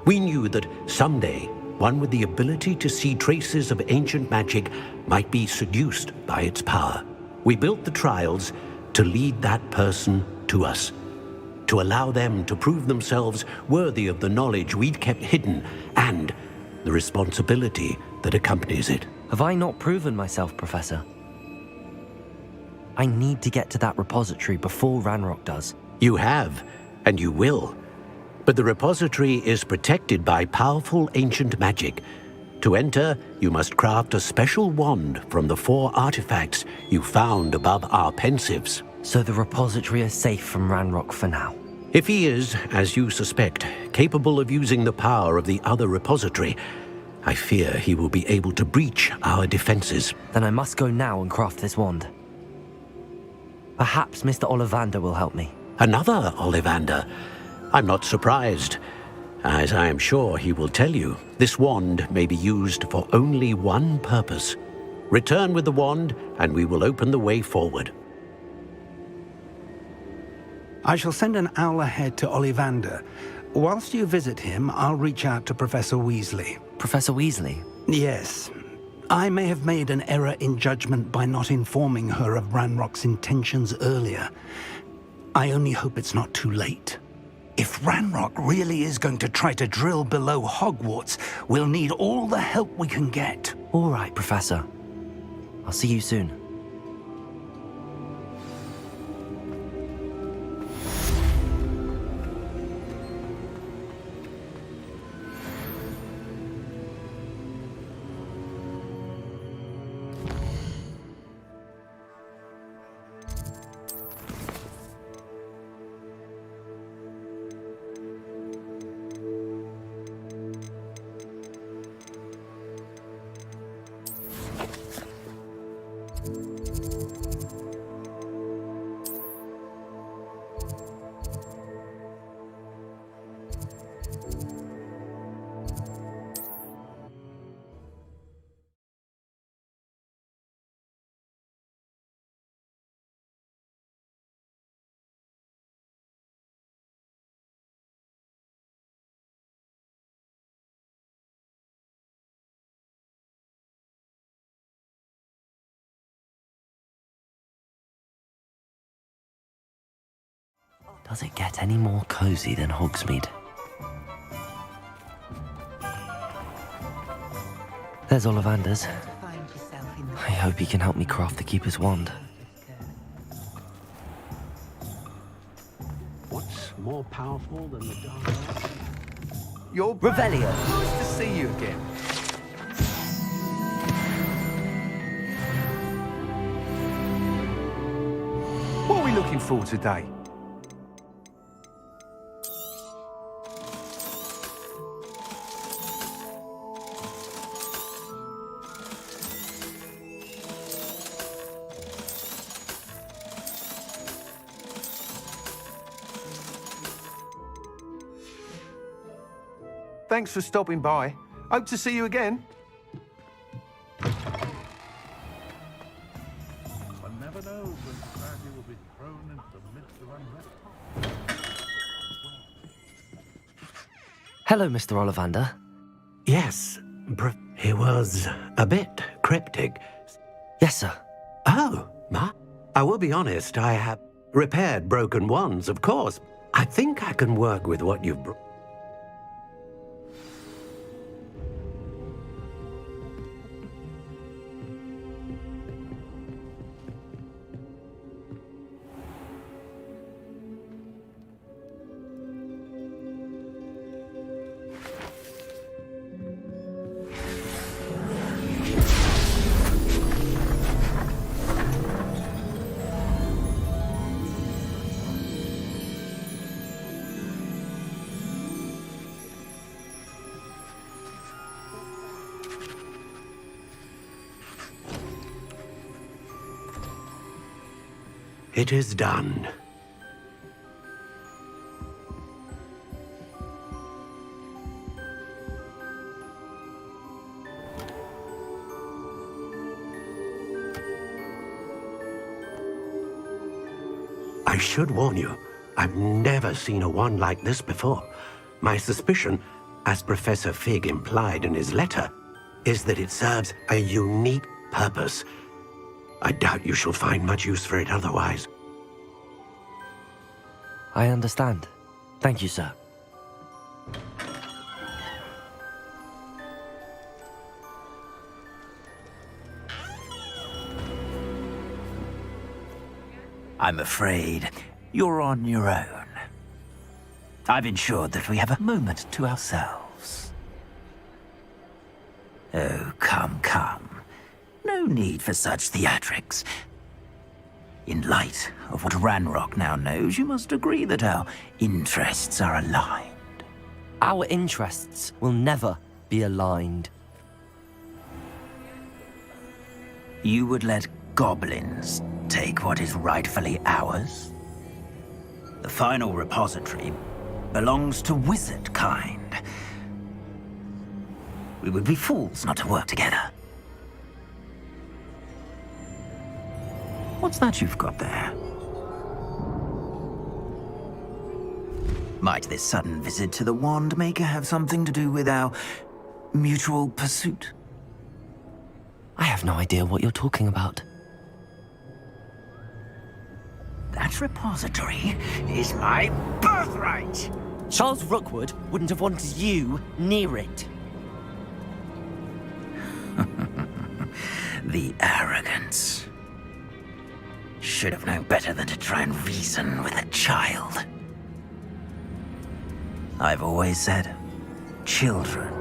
We knew that someday, one with the ability to see traces of ancient magic might be seduced by its power. We built the trials to lead that person to us, to allow them to prove themselves worthy of the knowledge we'd kept hidden and the responsibility that accompanies it. Have I not proven myself, Professor? I need to get to that repository before Ranrock does. You have, and you will. But the repository is protected by powerful ancient magic. To enter, you must craft a special wand from the 4 artifacts you found above our pensives. So the repository is safe from Ranrock for now? If he is, as you suspect, capable of using the power of the other repository, I fear he will be able to breach our defenses. Then I must go now and craft this wand. Perhaps Mr. Ollivander will help me. Another Ollivander? I'm not surprised. As I am sure he will tell you, this wand may be used for only one purpose. Return with the wand, and we will open the way forward. I shall send an owl ahead to Ollivander. Whilst you visit him, I'll reach out to Professor Weasley. Professor Weasley? Yes. I may have made an error in judgment by not informing her of Ranrock's intentions earlier. I only hope it's not too late. If Ranrock really is going to try to drill below Hogwarts, we'll need all the help we can get. All right, Professor. I'll see you soon. Does it get any more cozy than Hogsmeade? There's Ollivander's. I hope he can help me craft the Keeper's wand. What's more powerful than the dark arts? You're Revelio. Nice to see you again. What are we looking for today? Thanks for stopping by. Hope to see you again. One never knows when society will be thrown into the midst of unrest. Hello, Mr. Ollivander. Yes, he was a bit cryptic. Yes, sir. Oh, I will be honest, I have repaired broken wands, of course. I think I can work with what you've brought. It is done. I should warn you, I've never seen a wand like this before. My suspicion, as Professor Fig implied in his letter, is that it serves a unique purpose. I doubt you shall find much use for it otherwise. I understand. Thank you, sir. I'm afraid you're on your own. I've ensured that we have a moment to ourselves. Oh, come, come. No need for such theatrics. In light of what Ranrock now knows, you must agree that our interests are aligned. Our interests will never be aligned. You would let goblins take what is rightfully ours? The final repository belongs to wizard kind. We would be fools not to work together. What's that you've got there? Might this sudden visit to the Wand Maker have something to do with our mutual pursuit? I have no idea what you're talking about. That repository is my birthright! Charles Rookwood wouldn't have wanted you near it. The arrogance. Should have known better than to try and reason with a child. I've always said, children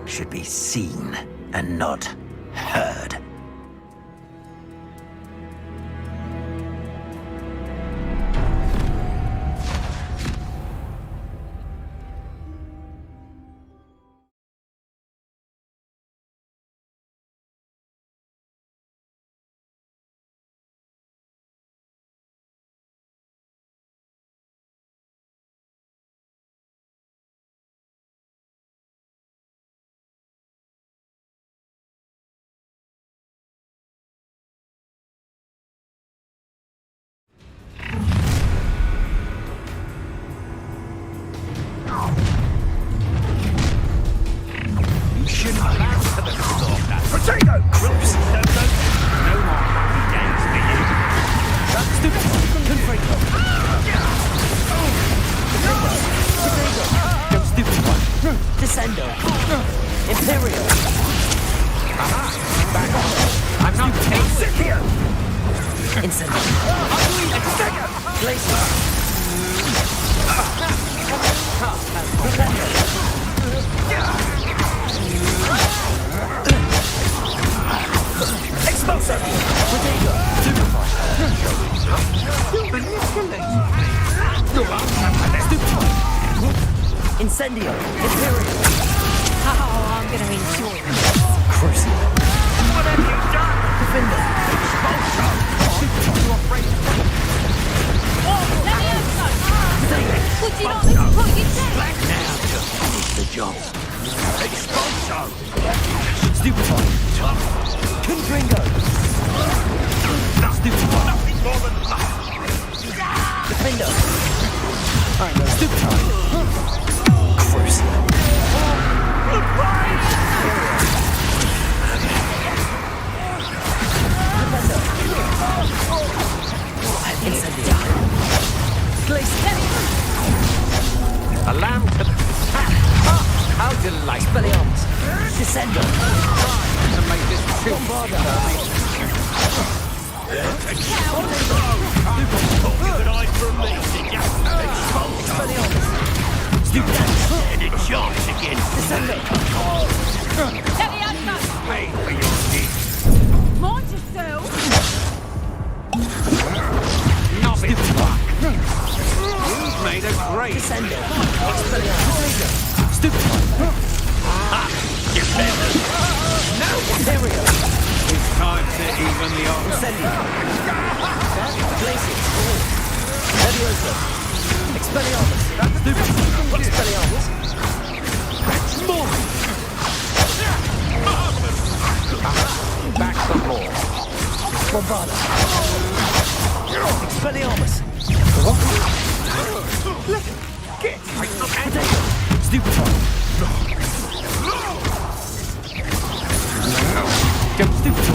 should be seen and not heard. Incendio! Oh, I'm gonna enjoy this. Crucible! What have you done? Defender! You're afraid of me? Would you not listen to what you said? Black now just finished the job. Expulso! Stupefy! Confringo! Stupefy! Nothing more than luck. Defender! I know. Stupefy! Crucible! Incendio! Glacier! A lamb to the... How delightful! Expelliarmus! Descendo! Try to make this chill. And a chance again. Pay for your deeds. Mind yourself! Knob it back. You've made a great... Descendo! Expelliarmus! Stupefy! Defender. No! Imperio! It's time to even the odds. Incendio! Glacier! Levioso! Expelliarmus! Expelliarmus! More! Back some more. Bombarda! Expelliarmus! Get! Potato! Stupefy! Don't stupefy.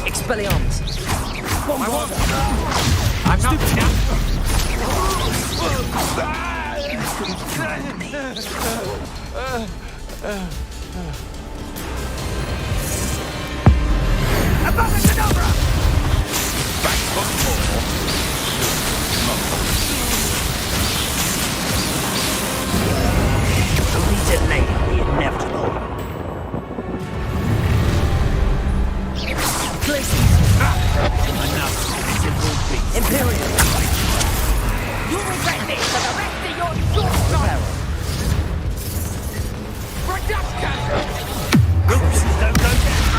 Expelliarmus! Bombarda! I'm not now. Back for more. Only delay the inevitable. Enough pitiful beast. Imperial! You'll regret this for the rest of your short life! Ropes don't go down.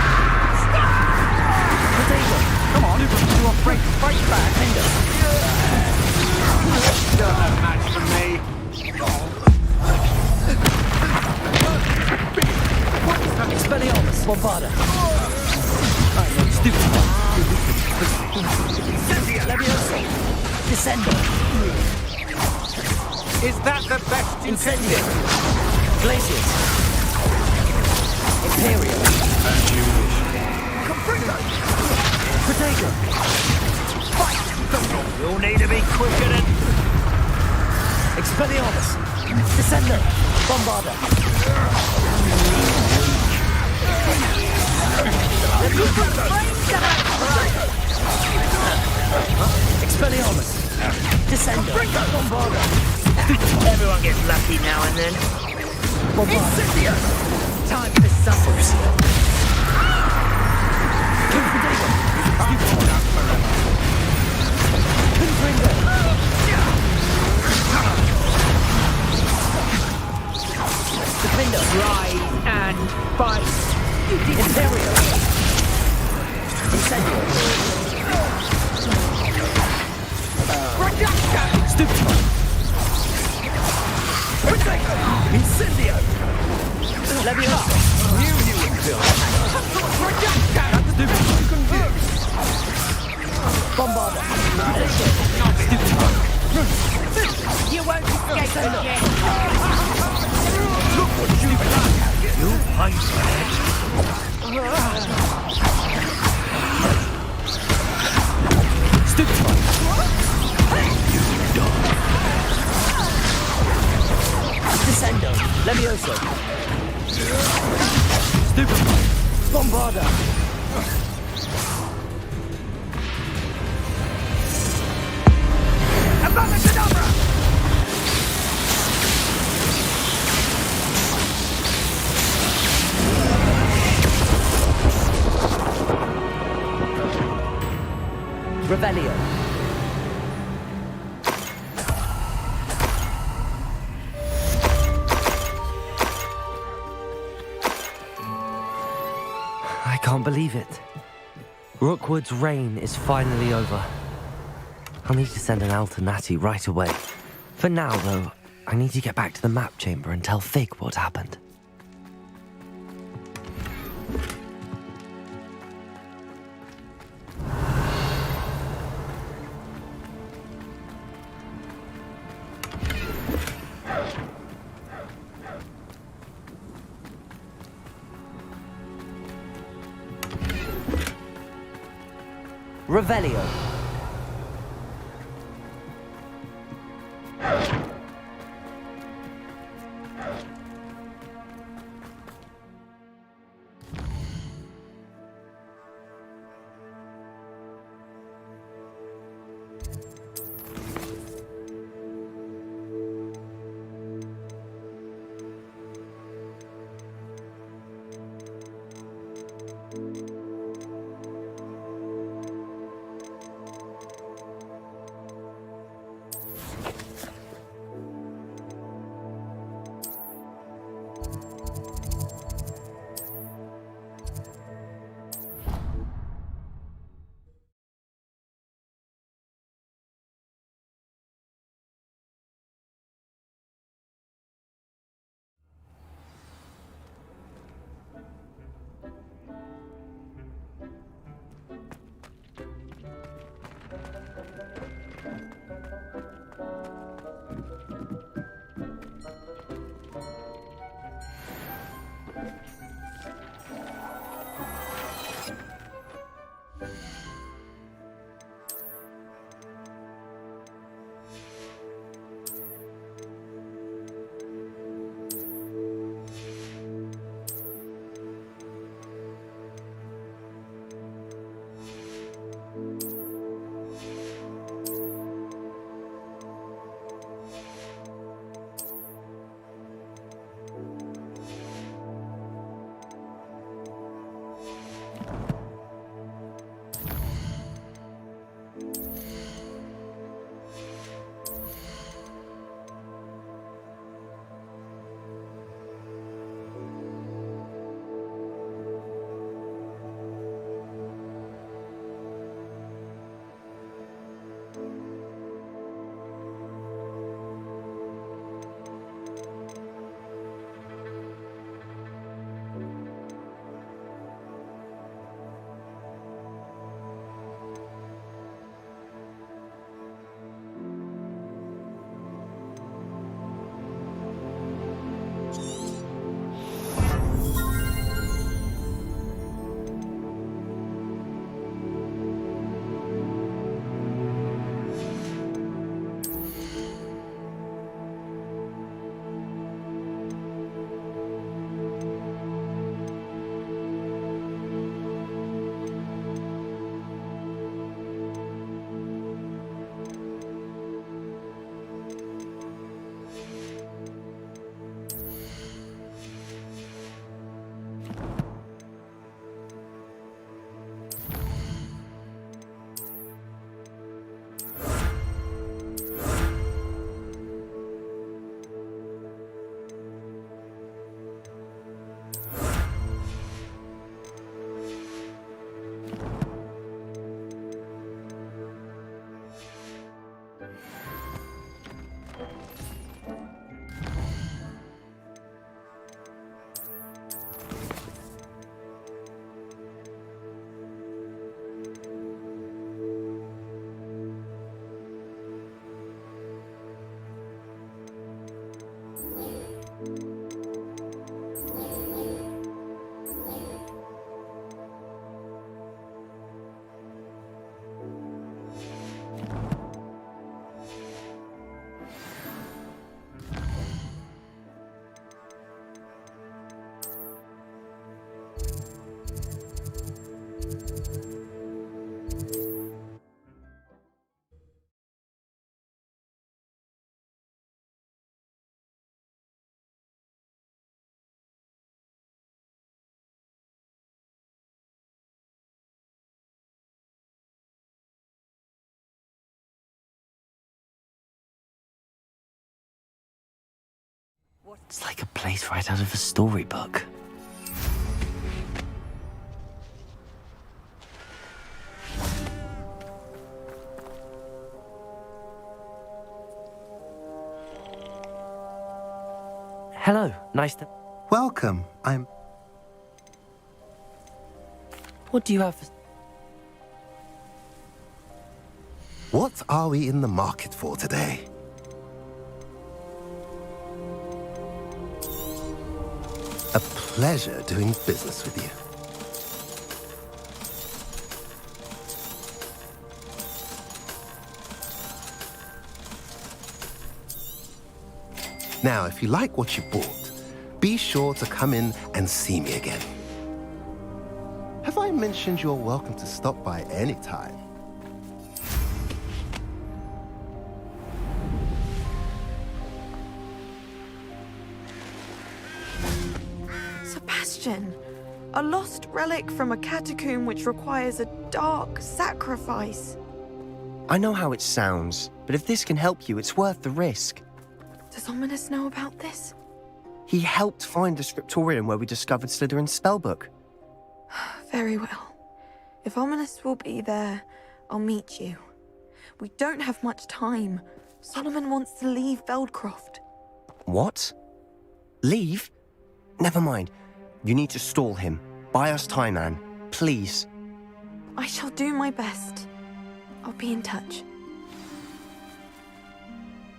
Expelliarmus! Bombarda! Stupefy! Leviosa! Descendo! Is that the best you can do? Glacius! Imperial! Potato! Fight! You'll need to be quicker than... Expelliarmus! Descendo! Bombarda! Expelliarmus! Descendo! Bombarda! Everyone gets lucky now and then. Bombarda! Time for suppers! Confringo! Defender! Rise and fight. Imperial! Incendio! Stupefy! Incendio! Leviosa! You would build. Bombarda! You won't escape again. Look what you've done. You pay for it. Stupefy! You die. Descendo! Levioso! Stupefy! Bombarda! Abracadabra! Revelio! I can't believe it. Rookwood's reign is finally over. I'll need to send an Alternati right away. For now, though, I need to get back to the map chamber and tell Fig what happened. Revelio. It's like a place right out of a storybook. Hello, nice to... Welcome, I'm... What do you have for... What are we in the market for today? A pleasure doing business with you. Now, if you like what you bought, be sure to come in and see me again. Have I mentioned you're welcome to stop by any time? Sebastian, a lost relic from a catacomb which requires a dark sacrifice. I know how it sounds, but if this can help you, it's worth the risk. Does Ominous know about this? He helped find the scriptorium where we discovered Slytherin's spellbook. Very well. If Ominous will be there, I'll meet you. We don't have much time. Solomon wants to leave Feldcroft. What? Leave? Never mind. You need to stall him. Buy us time, Anne. Please. I shall do my best. I'll be in touch.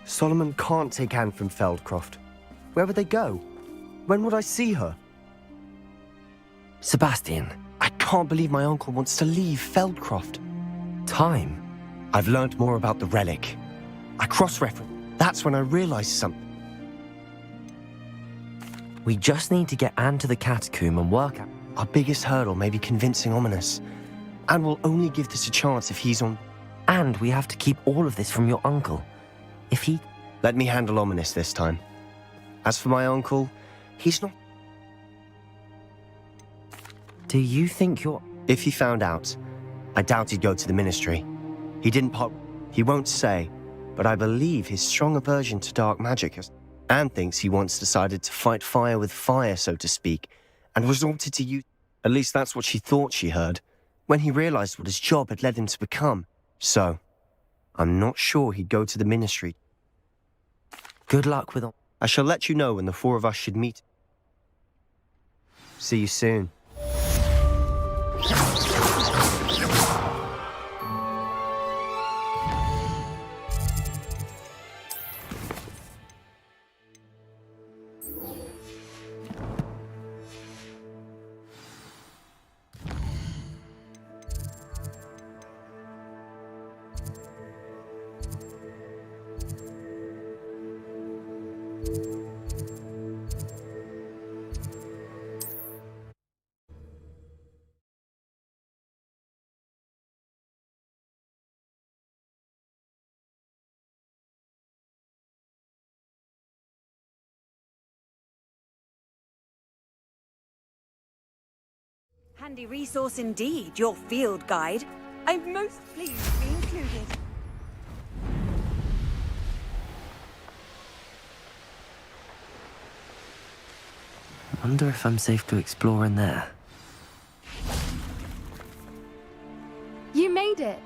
Solomon can't take Anne from Feldcroft. Where would they go? When would I see her? Sebastian, I can't believe my uncle wants to leave Feldcroft. Time? I've learned more about the relic. I cross-referenced. That's when I realized something. We just need to get Anne to the catacomb and work out. Our biggest hurdle may be convincing Ominous. Anne will only give this a chance if he's on... And we have to keep all of this from your uncle. If he... Let me handle Ominous this time. As for my uncle, he's not... Do you think you're... If he found out, I doubt he'd go to the Ministry. He didn't pop... He won't say, but I believe his strong aversion to dark magic has... Anne thinks he once decided to fight fire with fire, so to speak, and resorted to use... At least that's what she thought she heard, when he realized what his job had led him to become. So, I'm not sure he'd go to the Ministry. Good luck with all. I shall let you know when the four of us should meet. See you soon. Handy resource indeed, your field guide. I'm most pleased to be included. I wonder if I'm safe to explore in there. You made it!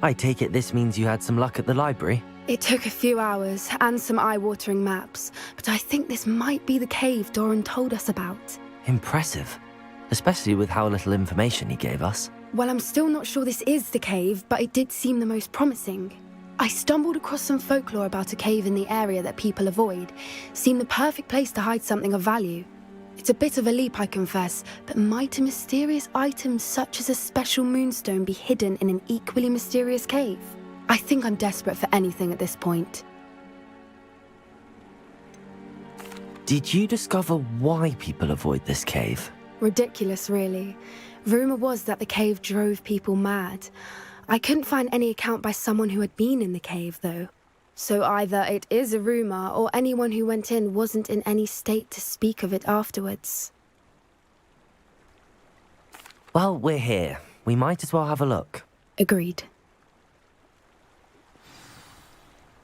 I take it this means you had some luck at the library? It took a few hours and some eye-watering maps, but I think this might be the cave Doran told us about. Impressive. Especially with how little information he gave us. Well, I'm still not sure this is the cave, but it did seem the most promising. I stumbled across some folklore about a cave in the area that people avoid. Seemed the perfect place to hide something of value. It's a bit of a leap, I confess, but might a mysterious item such as a special moonstone be hidden in an equally mysterious cave? I think I'm desperate for anything at this point. Did you discover why people avoid this cave? Ridiculous, really. Rumour was that the cave drove people mad. I couldn't find any account by someone who had been in the cave, though. So either it is a rumour, or anyone who went in wasn't in any state to speak of it afterwards. Well, we're here. We might as well have a look. Agreed.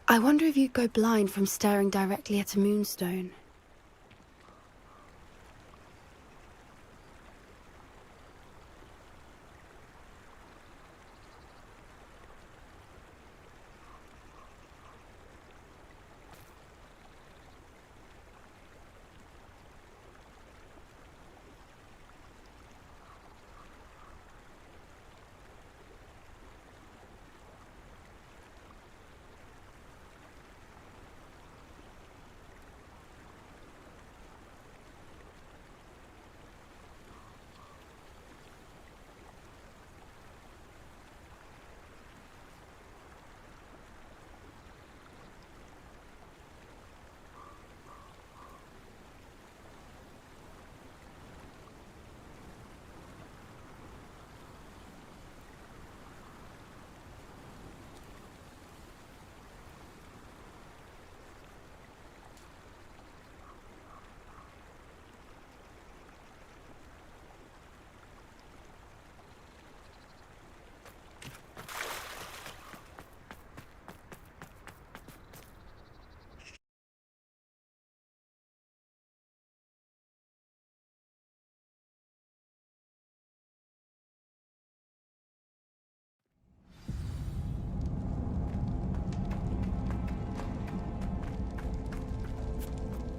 I wonder if you'd go blind from staring directly at a moonstone.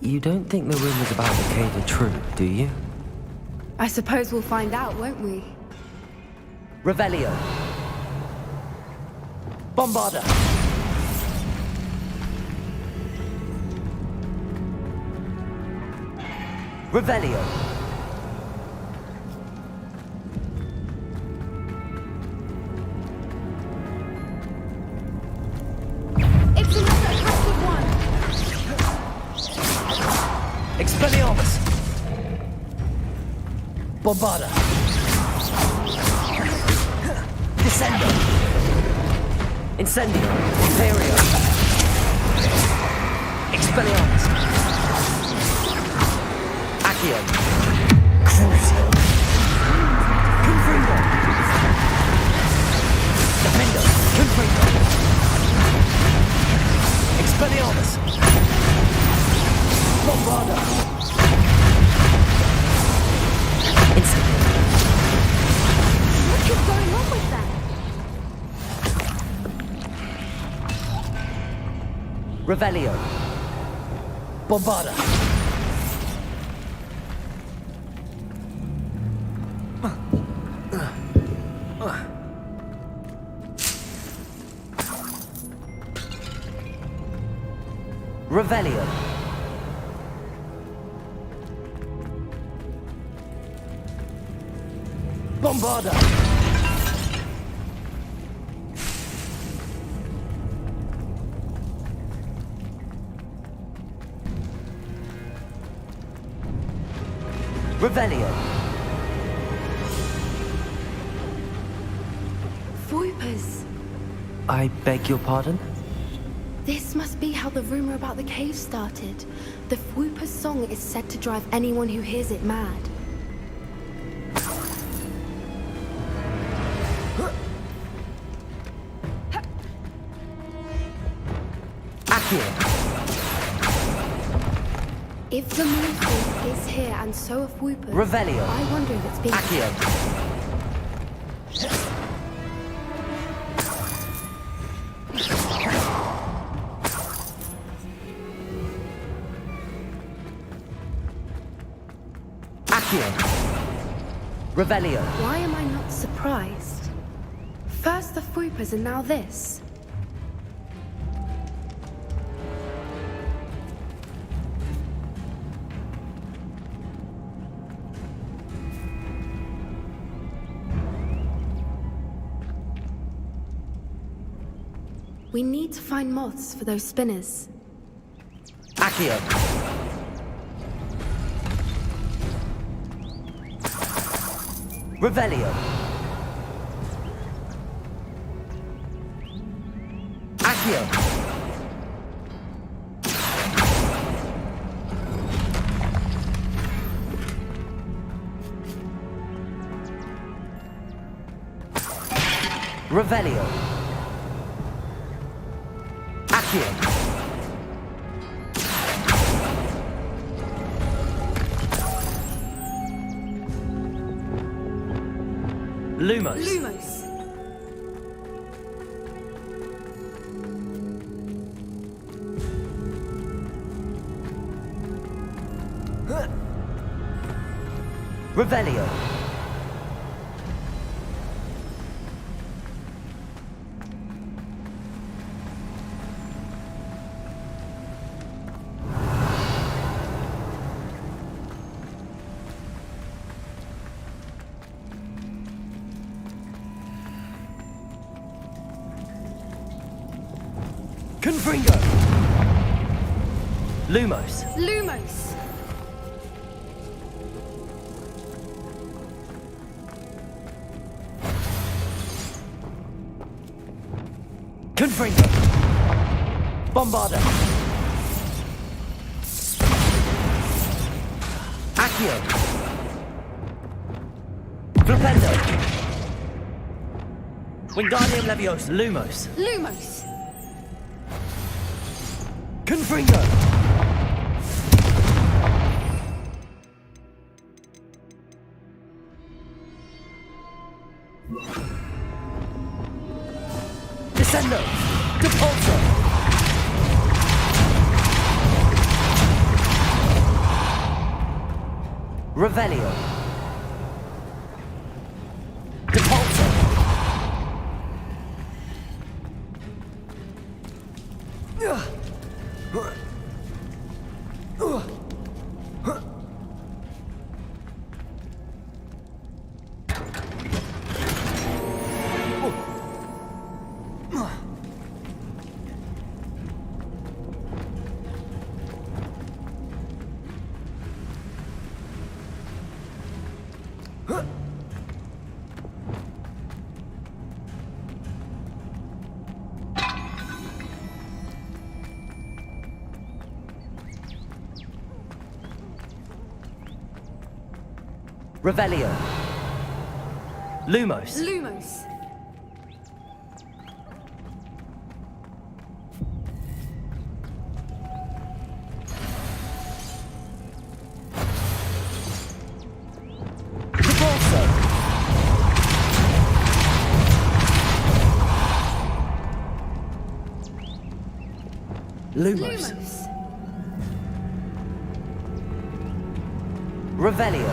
You don't think the rumors about the cave are true, do you? I suppose we'll find out, won't we? Revelio. Bombarda. Revelio. It's another active one! Expelliarmus. Bombarda. Descendo. Incendio. Imperio. Expelliarmus. Accio. Crucio. Confringo. Defendo. Confringo. Expelliarmus. Bombarda. Incendio. What is going on with that? Revelio. Bombarda. Revelio. Bombarda. Revelio. Voipers. I beg your pardon? This must be how the rumor about the cave started. The Fwooper's song is said to drive anyone who hears it mad. Accio. If the moonstone is here and so are Fwoopers, Revelio. I wonder if it's being... Accio. Accio. Revelio. Why am I not surprised? First the Fwoopers and now this. We need to find moths for those spinners. Accio. Revelio. Accio. Revelio. Accio. Lumos. Lumos. Revelio. Confringo. Lumos. Lumos. Confringo. Bombarda. Accio. Flipendo. Wingardium Leviosa. Lumos. Lumos. Confringo. Descendo. Depulso. Revelio. Depulso. Revelio. Lumos. Lumos. Depulso. Lumos. Revelio.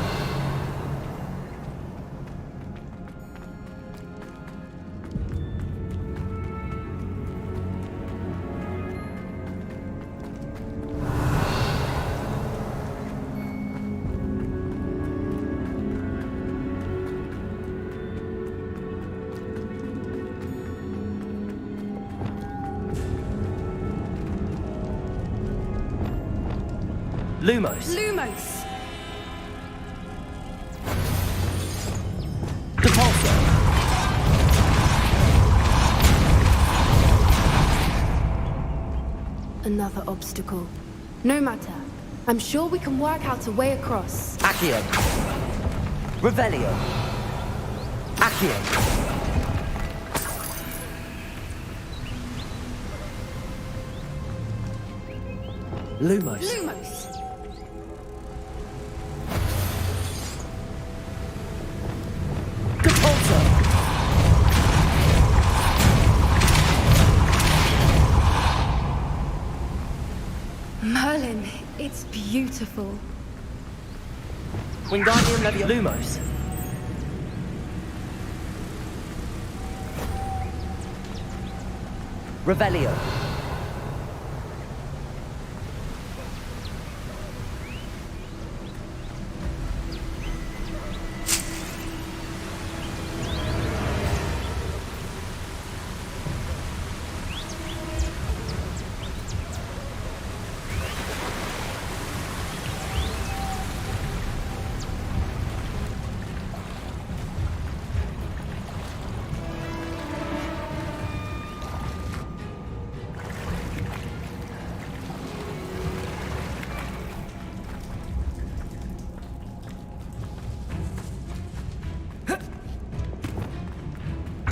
Lumos. Lumos. Depulso. Another obstacle. No matter. I'm sure we can work out a way across. Accio. Revelio. Accio. Lumos. Lumos. Depulso. Merlin, it's beautiful. Wingardium Leviosa. Lumos. Revelio.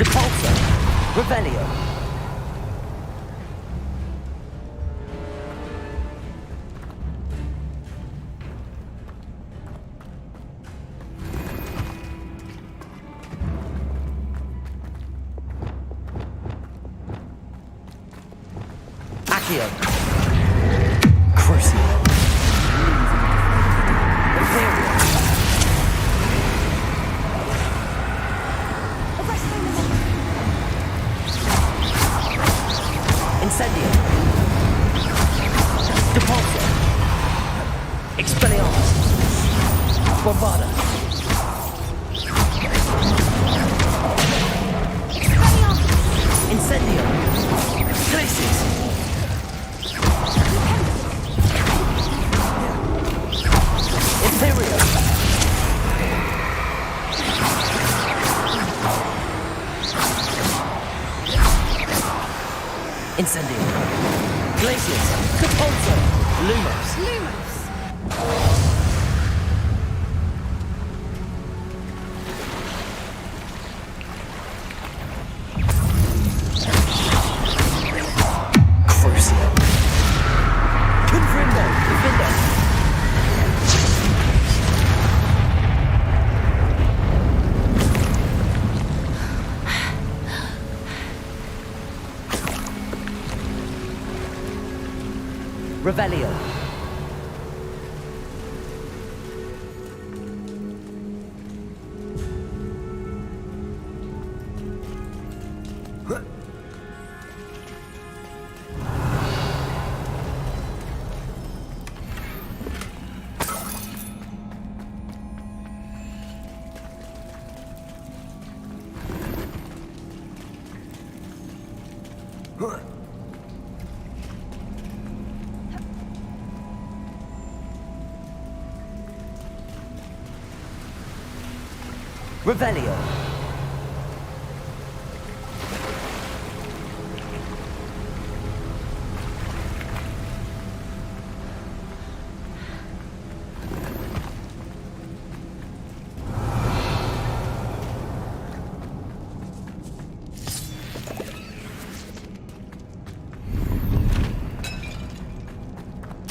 Depulso. Revelio. Accio. Crucio. Imperial. Incendio. Depulso. Expelliarmus. Bombada. Incendio. Glacius. Imperio. Incendio. Glacius. Depulso. Lumos. Crucio. Confrindo. Defendo. Revelio. Revelio.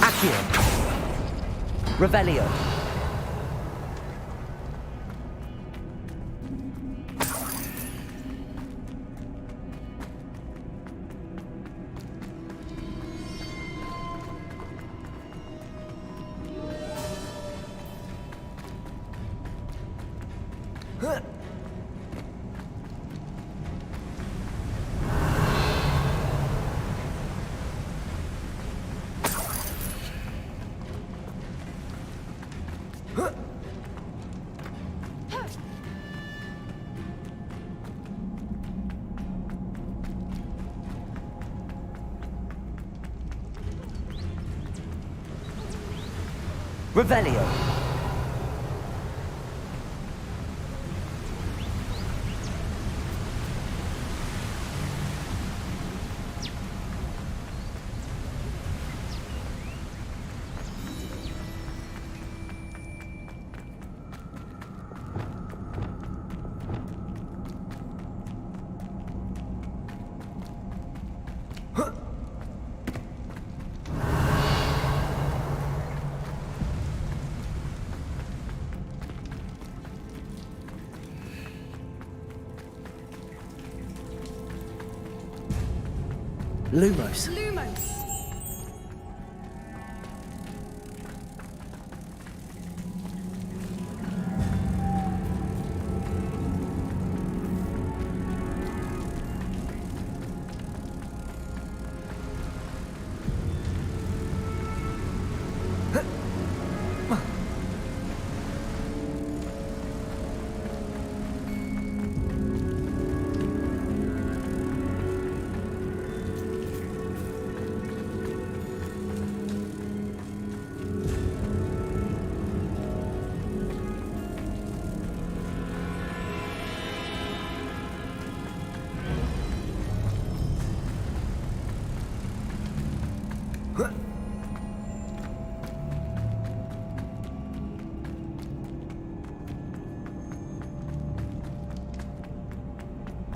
Accio. Revelio. Revelio. Lumos.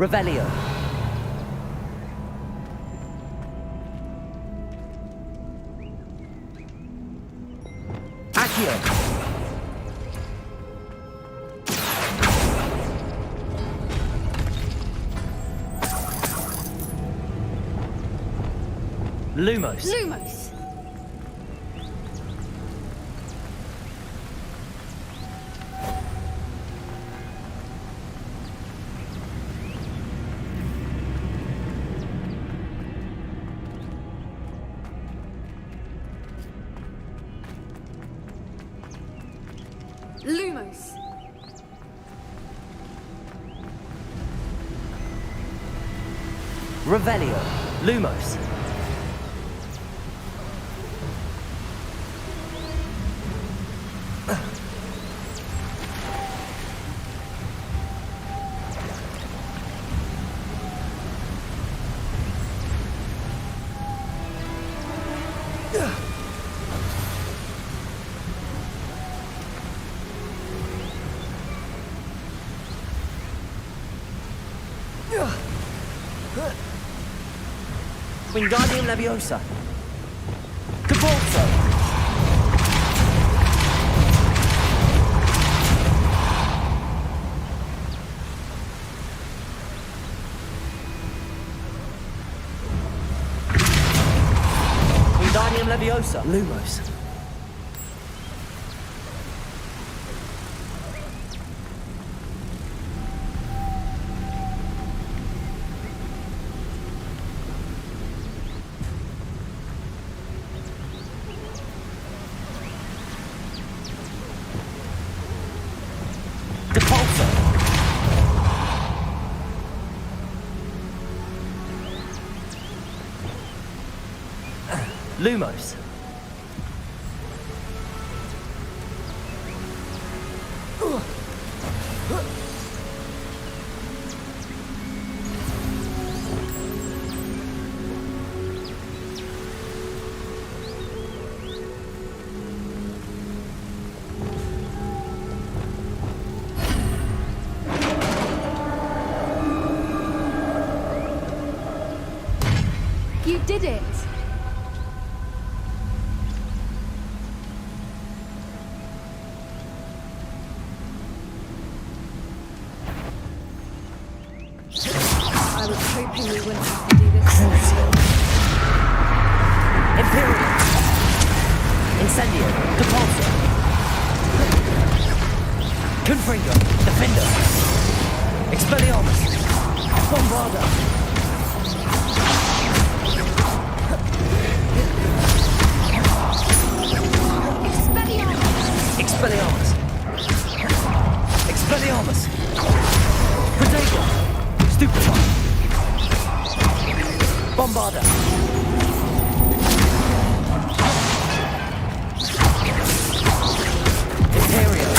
Revelio. Accio. Lumos. Lumos! Lumos! Revelio. Lumos. Wingardium Leviosa. Cabalzo. Wingardium Leviosa. Lumos. Lumos. You did it! I was hoping we wouldn't have to do this. Imperium. Incendio. Cabalzo. Confringo. Defender. Expelliarmus. Bombarda. Expelliarmus. Expelliarmus. Protego. Stupefy. Bombarda. Imperio.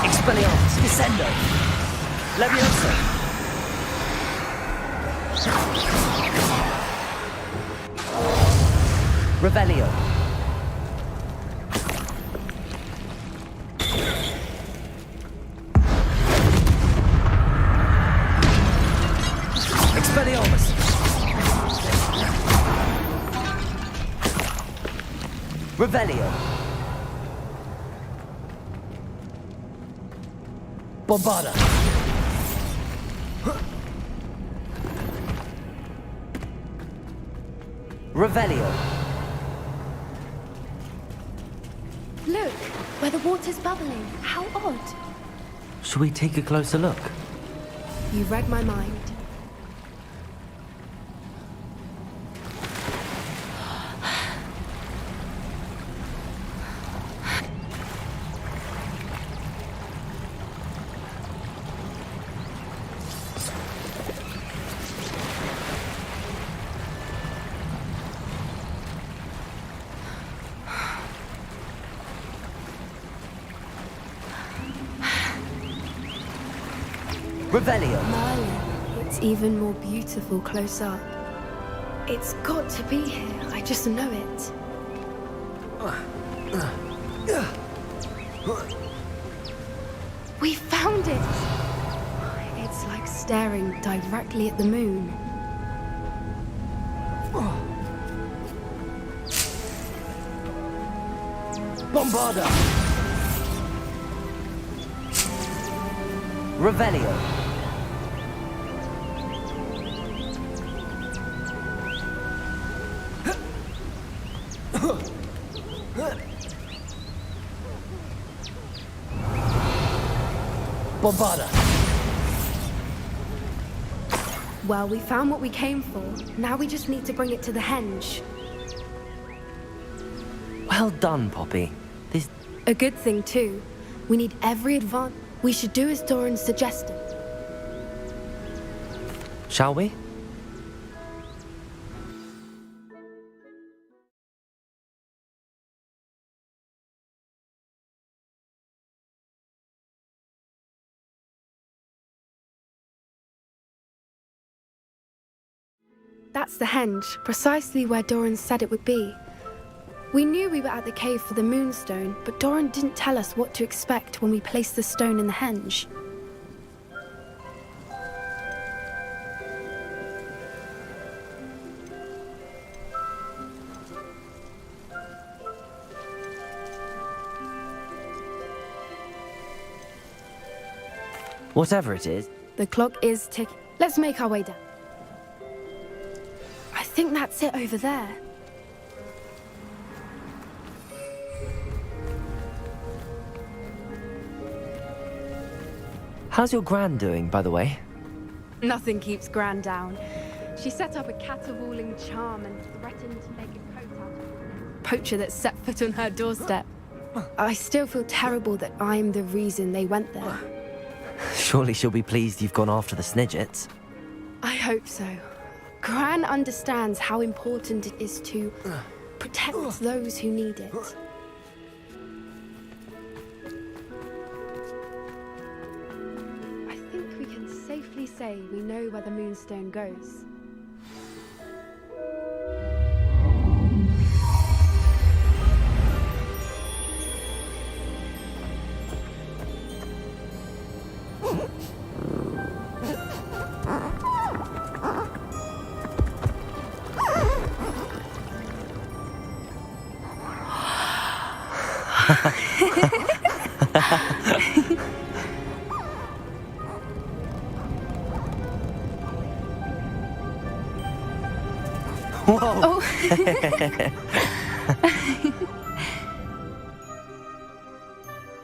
Expelliarmus. Descendo. Leviosa. Revelio. Expelliarmus. Revelio. Bombarda. Revelio. Look, where the water's bubbling. How odd. Shall we take a closer look? You read my mind. Revelio. Merlin, it's even more beautiful close up. It's got to be here. I just know it. We found it! It's like staring directly at the moon. Bombarda. Revelio. Bombarda! Well, we found what we came for. Now we just need to bring it to the henge. Well done, Poppy. This... A good thing, too. We need every advance. We should do as Doran suggested. Shall we? That's the henge, precisely where Doran said it would be. We knew we were at the cave for the moonstone, but Doran didn't tell us what to expect when we placed the stone in the henge. Whatever it is. The clock is ticking. Let's make our way down. I think that's it over there. How's your Gran doing, by the way? Nothing keeps Gran down. She set up a caterwauling charm and threatened to make a coat out of the poacher that set foot on her doorstep. I still feel terrible that I'm the reason they went there. Surely she'll be pleased you've gone after the Snidgets. I hope so. Gran understands how important it is to protect those who need it. I think we can safely say we know where the moonstone goes. Whoa! Oh.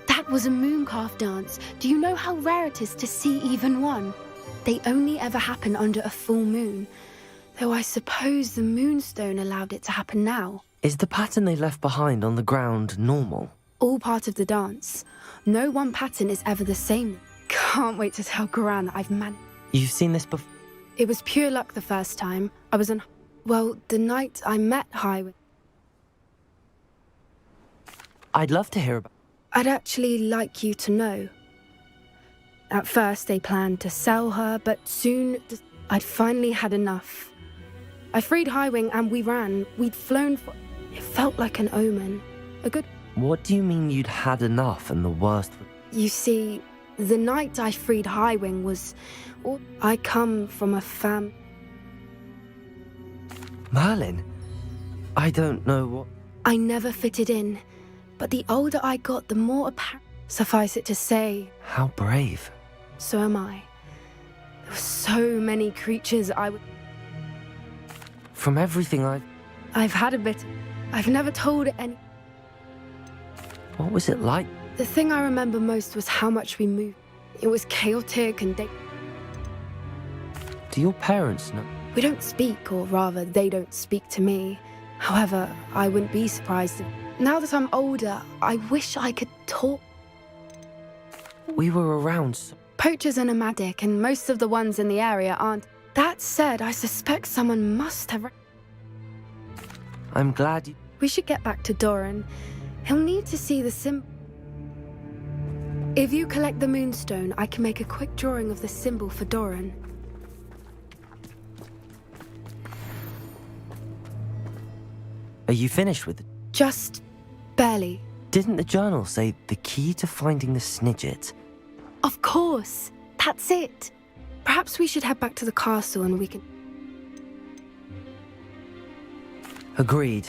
That was a mooncalf dance. Do you know how rare it is to see even one? They only ever happen under a full moon. Though I suppose the moonstone allowed it to happen now. Is the pattern they left behind on the ground normal? All part of the dance. No one pattern is ever the same. Can't wait to tell Gran that I've managed. You've seen this before? It was pure luck the first time. I was on... Well, the night I met Highway. I'd love to hear about... I'd actually like you to know. At first they planned to sell her, but soon I'd finally had enough. I freed Highwing and we ran. We'd flown for... It felt like an omen. A good... What do you mean you'd had enough and the worst... You see, the night I freed Highwing was... I come from a fam... Merlin? I don't know what... I never fitted in, but the older I got, the more apparent. Suffice it to say... How brave. So am I. There were so many creatures I would... From everything I've had a bit... I've never told any... What was it like? The thing I remember most was how much we moved. It was chaotic and... Do your parents know? We don't speak, or rather, they don't speak to me. However, I wouldn't be surprised if... Now that I'm older, I wish I could talk. We were around... Poachers are nomadic, and most of the ones in the area aren't. That said, I suspect someone must have... I'm glad you... We should get back to Doran. He'll need to see the symbol. If you collect the moonstone, I can make a quick drawing of the symbol for Doran. Are you finished with it? Just barely. Didn't the journal say the key to finding the Snidget? Of course. That's it. Perhaps we should head back to the castle and we can... Agreed.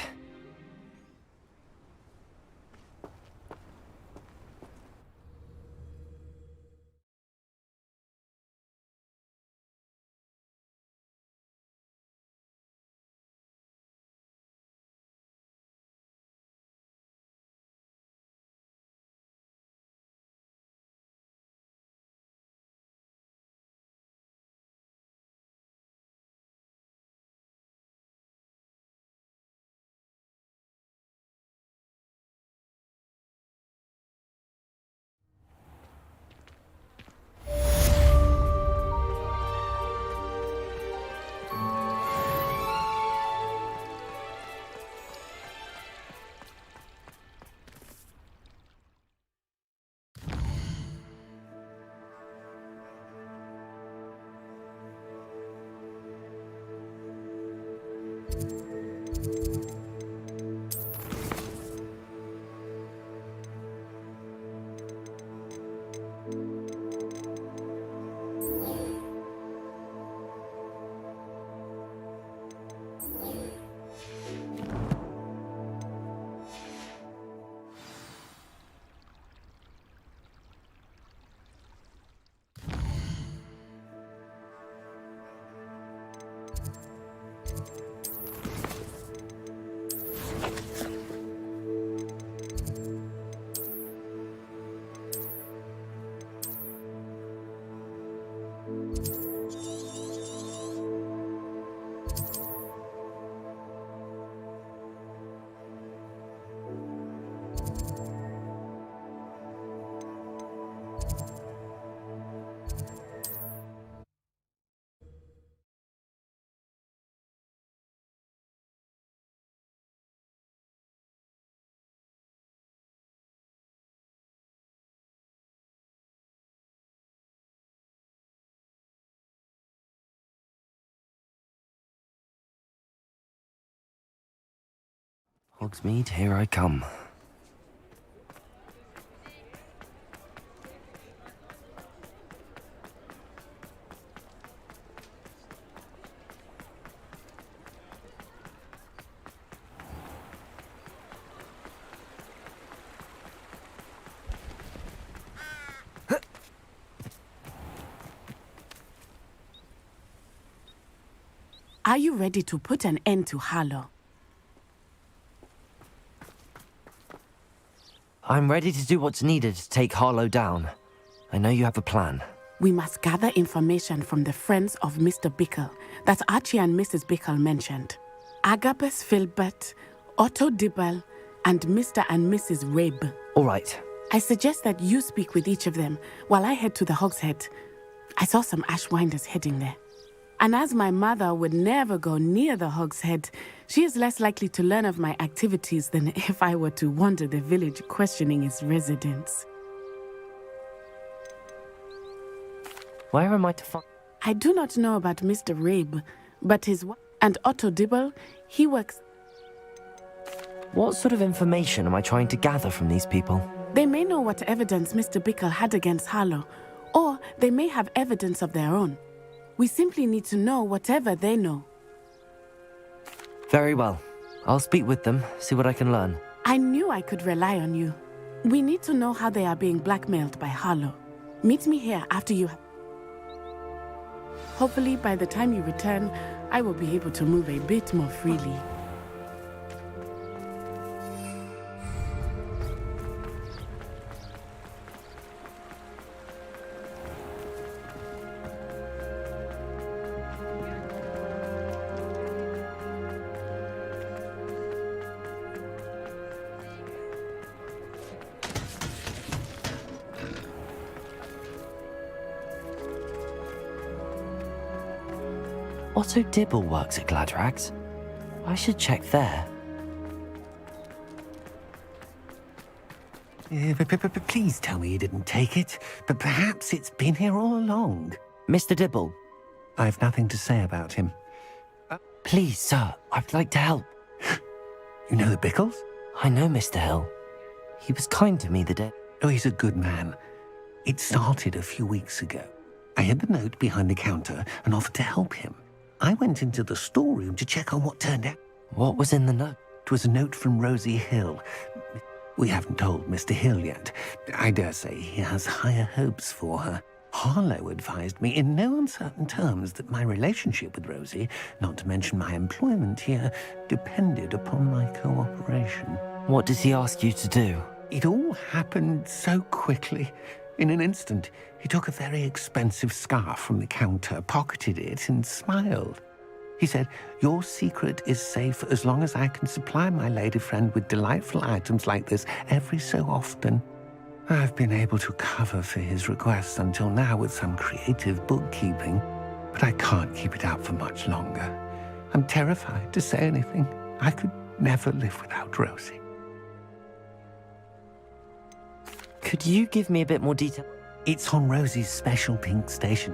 Hogsmeade, here I come. Are you ready to put an end to Harlow? I'm ready to do what's needed to take Harlow down. I know you have a plan. We must gather information from the friends of Mr. Bickle that Archie and Mrs. Bickle mentioned. Agabus Filbert, Otto Dibble, and Mr. and Mrs. Rabe. All right. I suggest that you speak with each of them while I head to the Hogshead. I saw some Ashwinders heading there. And as my mother would never go near the Hogshead, she is less likely to learn of my activities than if I were to wander the village questioning its residents. Where am I to find... I do not know about Mr. Rabe, but his wife and Otto Dibble, he works... What sort of information am I trying to gather from these people? They may know what evidence Mr. Bickle had against Harlow, or they may have evidence of their own. We simply need to know whatever they know. Very well. I'll speak with them, see what I can learn. I knew I could rely on you. We need to know how they are being blackmailed by Harlow. Meet me here after you... Hopefully, by the time you return, I will be able to move a bit more freely. Otto Dibble works at Gladrags. I should check there. Please tell me you didn't take it, but perhaps it's been here all along. Mr. Dibble. I've nothing to say about him. Please, sir, I'd like to help. You know the Bickles? I know Mr. Hill. He was kind to me the day... Oh, he's a good man. It started a few weeks ago. I hid the note behind the counter and offered to help him. I went into the storeroom to check on what turned out. What was in the note? It was a note from Rosie Hill. We haven't told Mr. Hill yet. I dare say he has higher hopes for her. Harlow advised me in no uncertain terms that my relationship with Rosie, not to mention my employment here, depended upon my cooperation. What does he ask you to do? It all happened so quickly. In an instant, he took a very expensive scarf from the counter, pocketed it, and smiled. He said, "Your secret is safe as long as I can supply my lady friend with delightful items like this every so often." I've been able to cover for his requests until now with some creative bookkeeping, but I can't keep it up for much longer. I'm terrified to say anything. I could never live without Rosie. Could you give me a bit more detail? It's on Rosie's special pink station.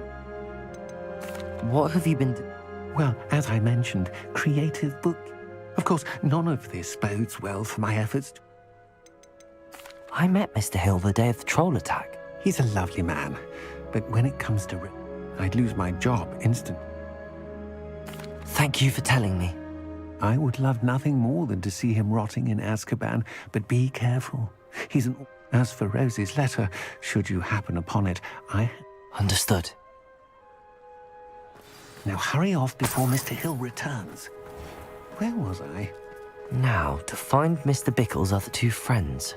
What have you been... Well, as I mentioned, creative book. Of course, none of this bodes well for my efforts. I met Mr. Hill the day of the troll attack. He's a lovely man, but when it comes to I'd lose my job instantly. Thank you for telling me. I would love nothing more than to see him rotting in Azkaban, but be careful. He's an... As for Rosie's letter, should you happen upon it, Understood. Now hurry off before Mr. Hill returns. Where was I? Now, to find Mr. Bickle's other two friends.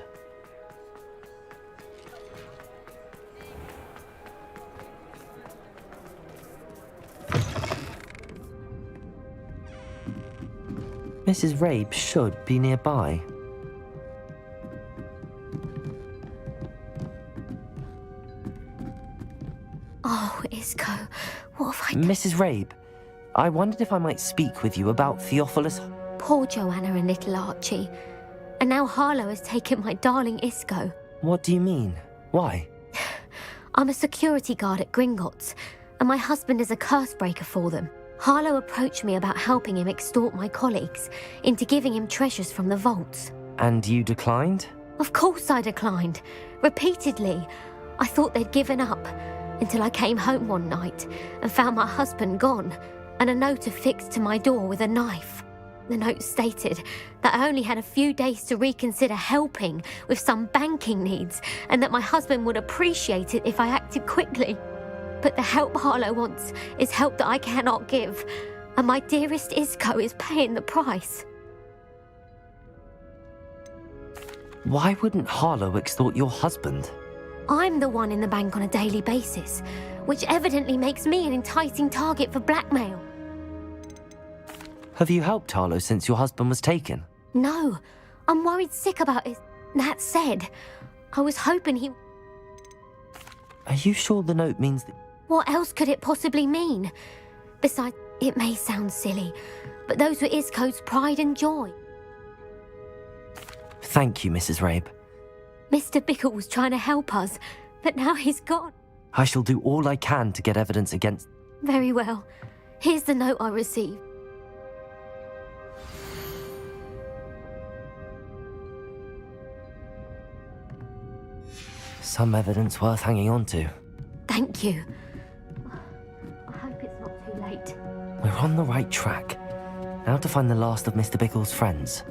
Mrs. Rabe should be nearby. Oh, Isco, what have I done? Mrs. Rabe, I wondered if I might speak with you about Theophilus. Poor Joanna and little Archie. And now Harlow has taken my darling Isco. What do you mean? Why? I'm a security guard at Gringotts, and my husband is a curse breaker for them. Harlow approached me about helping him extort my colleagues into giving him treasures from the vaults. And you declined? Of course I declined. Repeatedly. I thought they'd given up, until I came home one night and found my husband gone, and a note affixed to my door with a knife. The note stated that I only had a few days to reconsider helping with some banking needs, and that my husband would appreciate it if I acted quickly. But the help Harlow wants is help that I cannot give, and my dearest Isco is paying the price. Why wouldn't Harlow extort your husband? I'm the one in the bank on a daily basis, which evidently makes me an enticing target for blackmail. Have you helped Harlow since your husband was taken? No, I'm worried sick about it. That said, I was hoping he... Are you sure the note means that... What else could it possibly mean? Besides, it may sound silly, but those were Isco's pride and joy. Thank you, Mrs. Rabe. Mr. Bickle was trying to help us, but now he's gone. I shall do all I can to get evidence against... Very well. Here's the note I received. Some evidence worth hanging on to. Thank you. I hope it's not too late. We're on the right track. Now to find the last of Mr. Bickle's friends.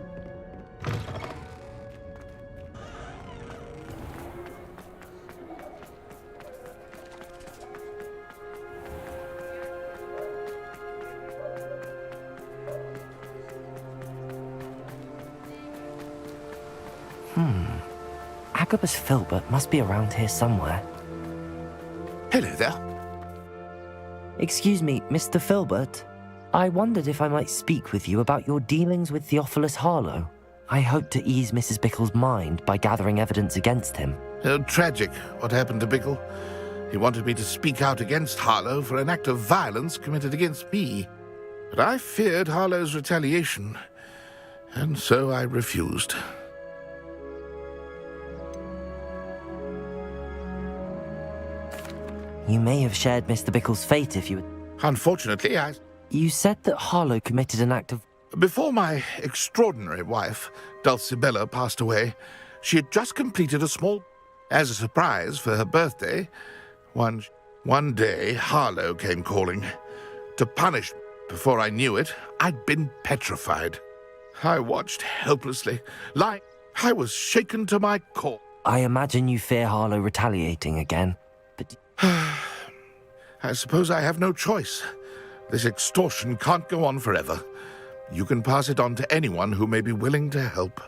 Agabus Filbert must be around here somewhere. Hello there. Excuse me, Mr. Filbert. I wondered if I might speak with you about your dealings with Theophilus Harlow. I hope to ease Mrs. Bickle's mind by gathering evidence against him. Tragic, what happened to Bickle. He wanted me to speak out against Harlow for an act of violence committed against me. But I feared Harlow's retaliation, and so I refused. You may have shared Mr. Bickle's fate if you... Unfortunately, You said that Harlow committed an act of... Before my extraordinary wife, ㅎㄧㅍㅌ, passed away, she had just completed a small... As a surprise for her birthday, one day, Harlow came calling. To punish me. Before I knew it, I'd been petrified. I watched helplessly, like I was shaken to my core. I imagine you fear Harlow retaliating again, but... I suppose I have no choice. This extortion can't go on forever. You can pass it on to anyone who may be willing to help.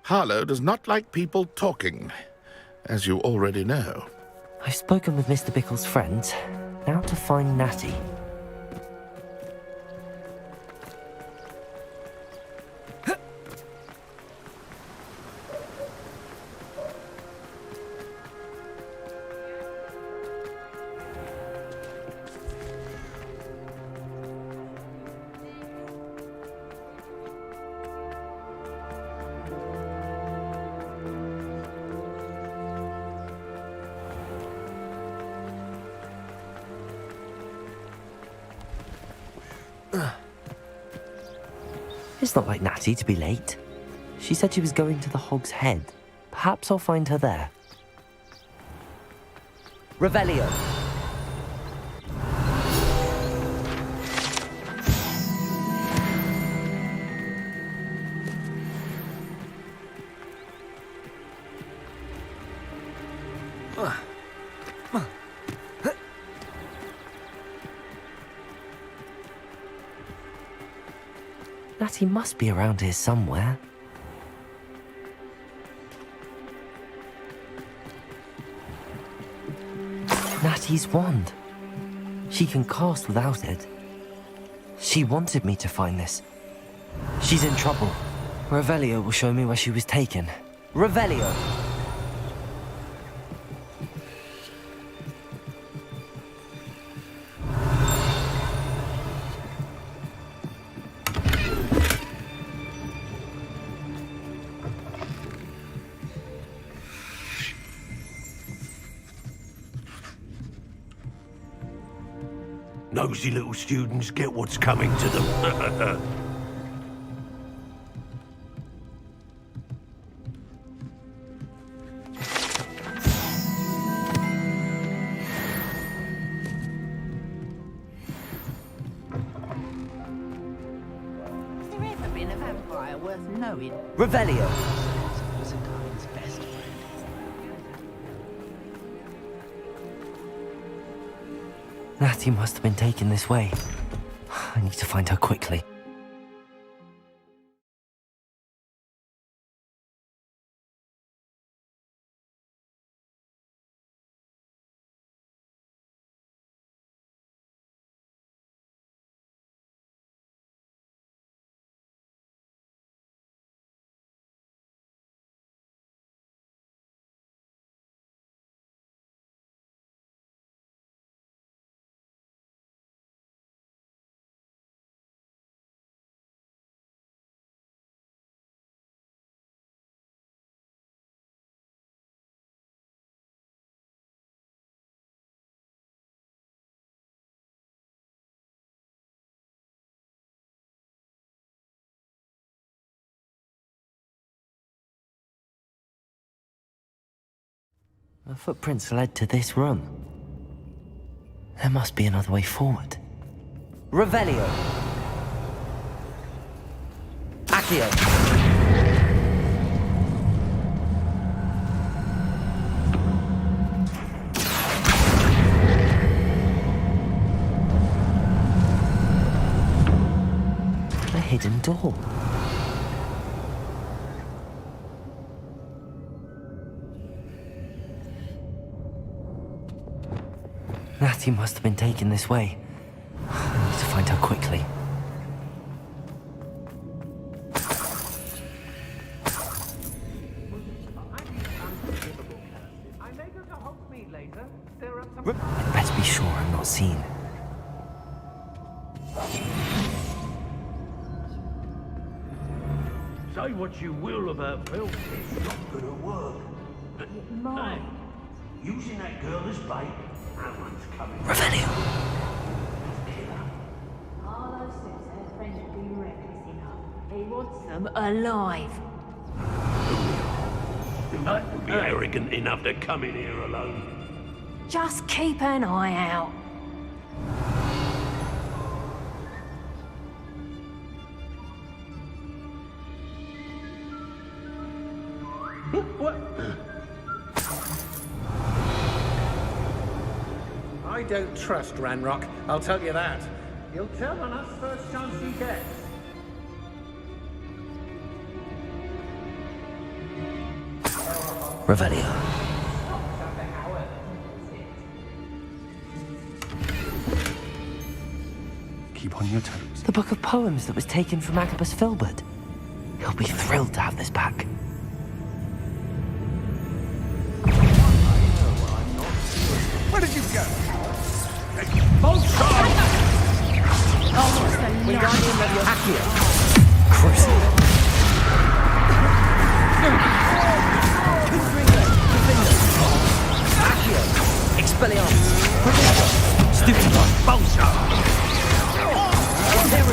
Harlow does not like people talking, as you already know. I've spoken with Mr. Bickle's friends. Now to find Natty. It's not like Natty to be late. She said she was going to the Hog's Head. Perhaps I'll find her there. Revelio. Natty must be around here somewhere. Natty's wand. She can cast without it. She wanted me to find this. She's in trouble. Revelio will show me where she was taken. Revelio! Nosy little students get what's coming to them. Has there ever been a vampire worth knowing? Revelio! Was a kind's best friend. Natty must have been taken this way. I need to find her quickly. The footprints led to this room. There must be another way forward. Revelio! Accio! A hidden door. Natty must have been taken this way. I need to find her quickly. I'd better be sure I'm not seen. Say what you will about Phil, it's not gonna work. Hey, using that girl as bait, that one's coming. Revelio! Arlo says her friend will be reckless enough. He wants them alive. Would be arrogant enough to come in here alone. Just keep an eye out. What? I don't trust Ranrock, I'll tell you that. He'll tell on us first chance he gets. Revelio. Keep on your toes. The book of poems that was taken from Agabus Filbert. He'll be thrilled to have this back. Where did you go? Wingardium Leviosa. Crucible. Accio. Expelliarmus. Stupefy. Bolsa! There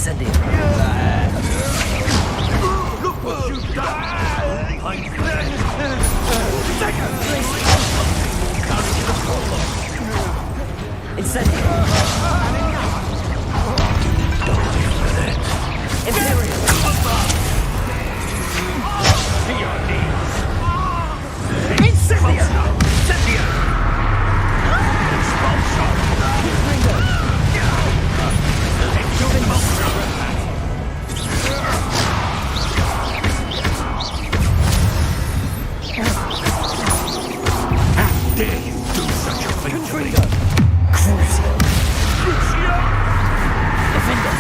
Incendio. Look what you've done! Incendio. Imperial. Incendio! How dare you do such a thing to me? Crucio. Defender!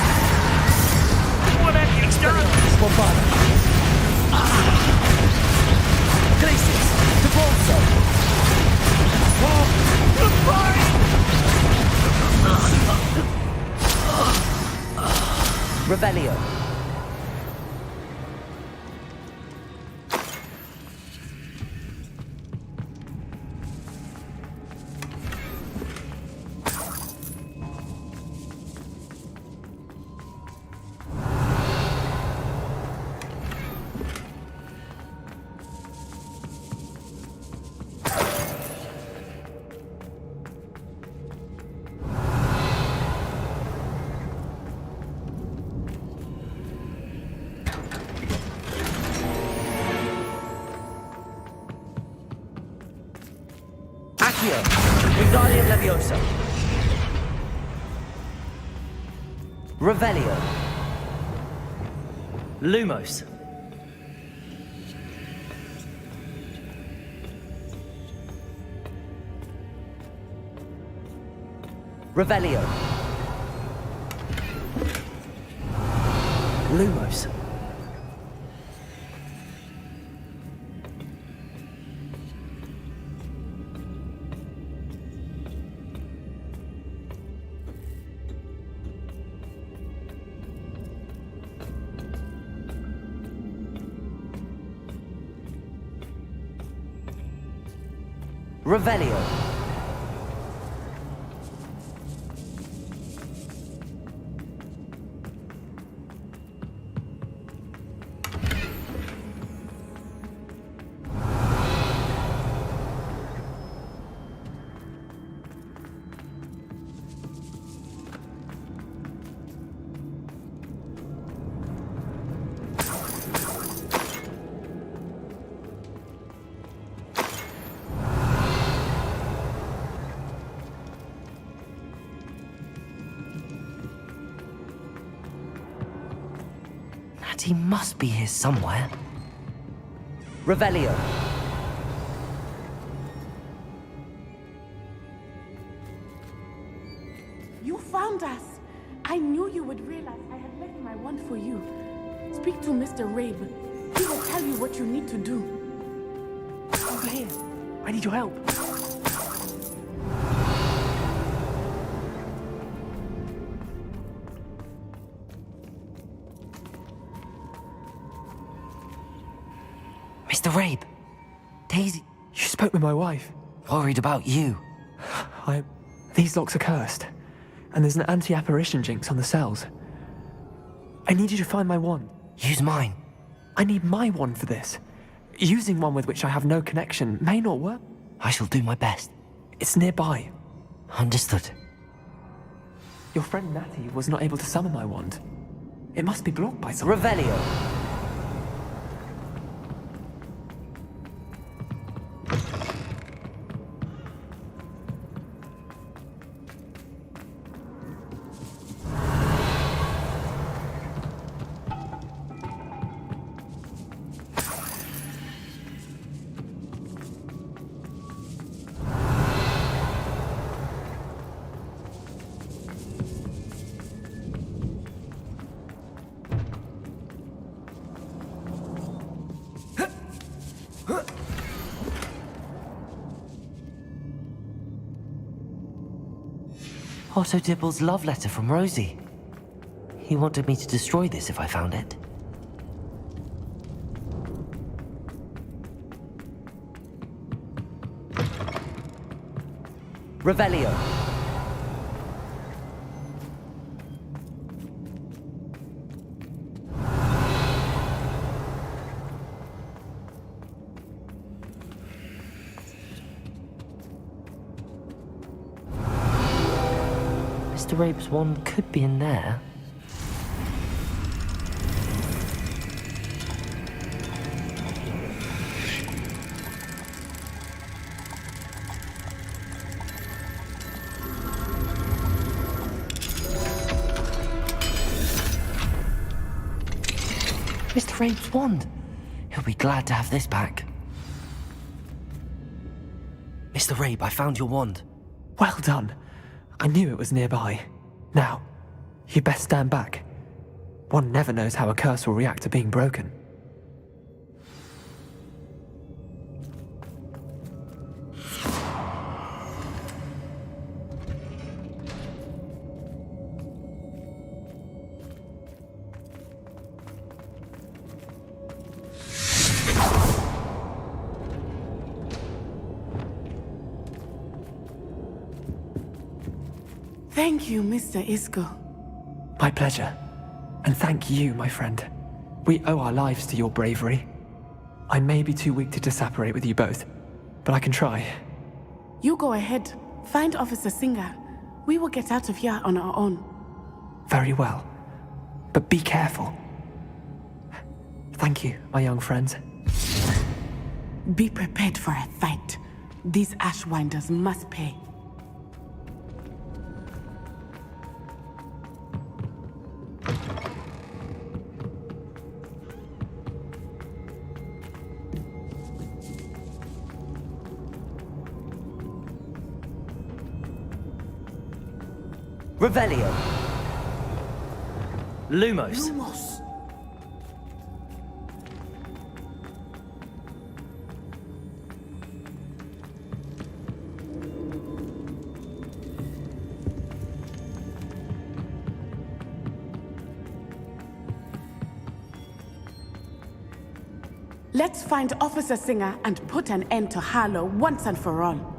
What have you done? Bombada. Glacius. Devolso. Revelio. Accio. Wingardium Leviosa. Revelio. Lumos. Revelio. Lumos. Revelio. He must be here somewhere. Revelio. You found us. I knew you would realize I had left my wand for you. Speak to Mr. Rabe. He will tell you what you need to do. Over here. I need your help. Mr. Rabe. Daisy. You spoke with my wife. Worried about you. These locks are cursed. And there's an anti-apparition jinx on the cells. I need you to find my wand. Use mine. I need my wand for this. Using one with which I have no connection may not work. I shall do my best. It's nearby. Understood. Your friend Natty was not able to summon my wand. It must be blocked by something. Revelio. Otto Dibble's love letter from Rosie. He wanted me to destroy this if I found it. Revelio. Mr. Rabe's wand could be in there. Mr. Rabe's wand! He'll be glad to have this back. Mr. Rabe, I found your wand. Well done. I knew it was nearby. Now, you best stand back. One never knows how a curse will react to being broken. Thank you, Mr. Isco. My pleasure. And thank you, my friend. We owe our lives to your bravery. I may be too weak to disapparate with you both, but I can try. You go ahead. Find Officer Singer. We will get out of here on our own. Very well. But be careful. Thank you, my young friends. Be prepared for a fight. These Ashwinders must pay. Revelio. Lumos. Lumos. Let's find Officer Singer and put an end to Harlow once and for all.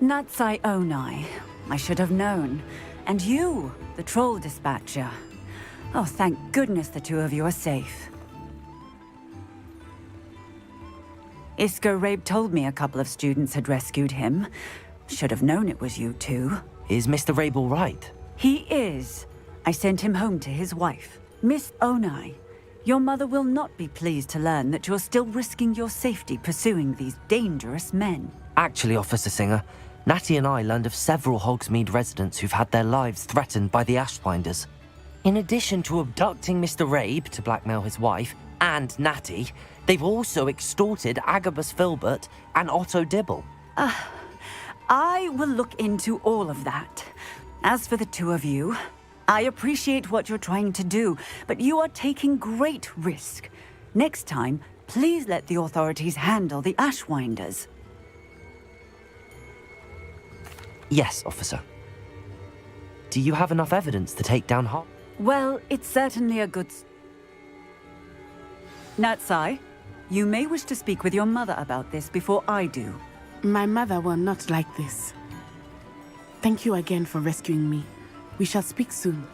ㅎ뾱ᅍ. I should have known. And you, the troll dispatcher. Oh, thank goodness the two of you are safe. Isco Rabe told me a couple of students had rescued him. Should have known it was you two. Is Mr. Rabe all right? He is. I sent him home to his wife. Miss Onai, your mother will not be pleased to learn that you're still risking your safety pursuing these dangerous men. Actually, Officer Singer, Natty and I learned of several Hogsmeade residents who've had their lives threatened by the Ashwinders. In addition to abducting Mr. Rabe to blackmail his wife and Natty, they've also extorted Agabus Filbert and Otto Dibble. I will look into all of that. As for the two of you, I appreciate what you're trying to do, but you are taking great risk. Next time, please let the authorities handle the Ashwinders. Yes, officer. Do you have enough evidence to take down Hart? Well, it's certainly a good... Natsai, you may wish to speak with your mother about this before I do. My mother will not like this. Thank you again for rescuing me. We shall speak soon.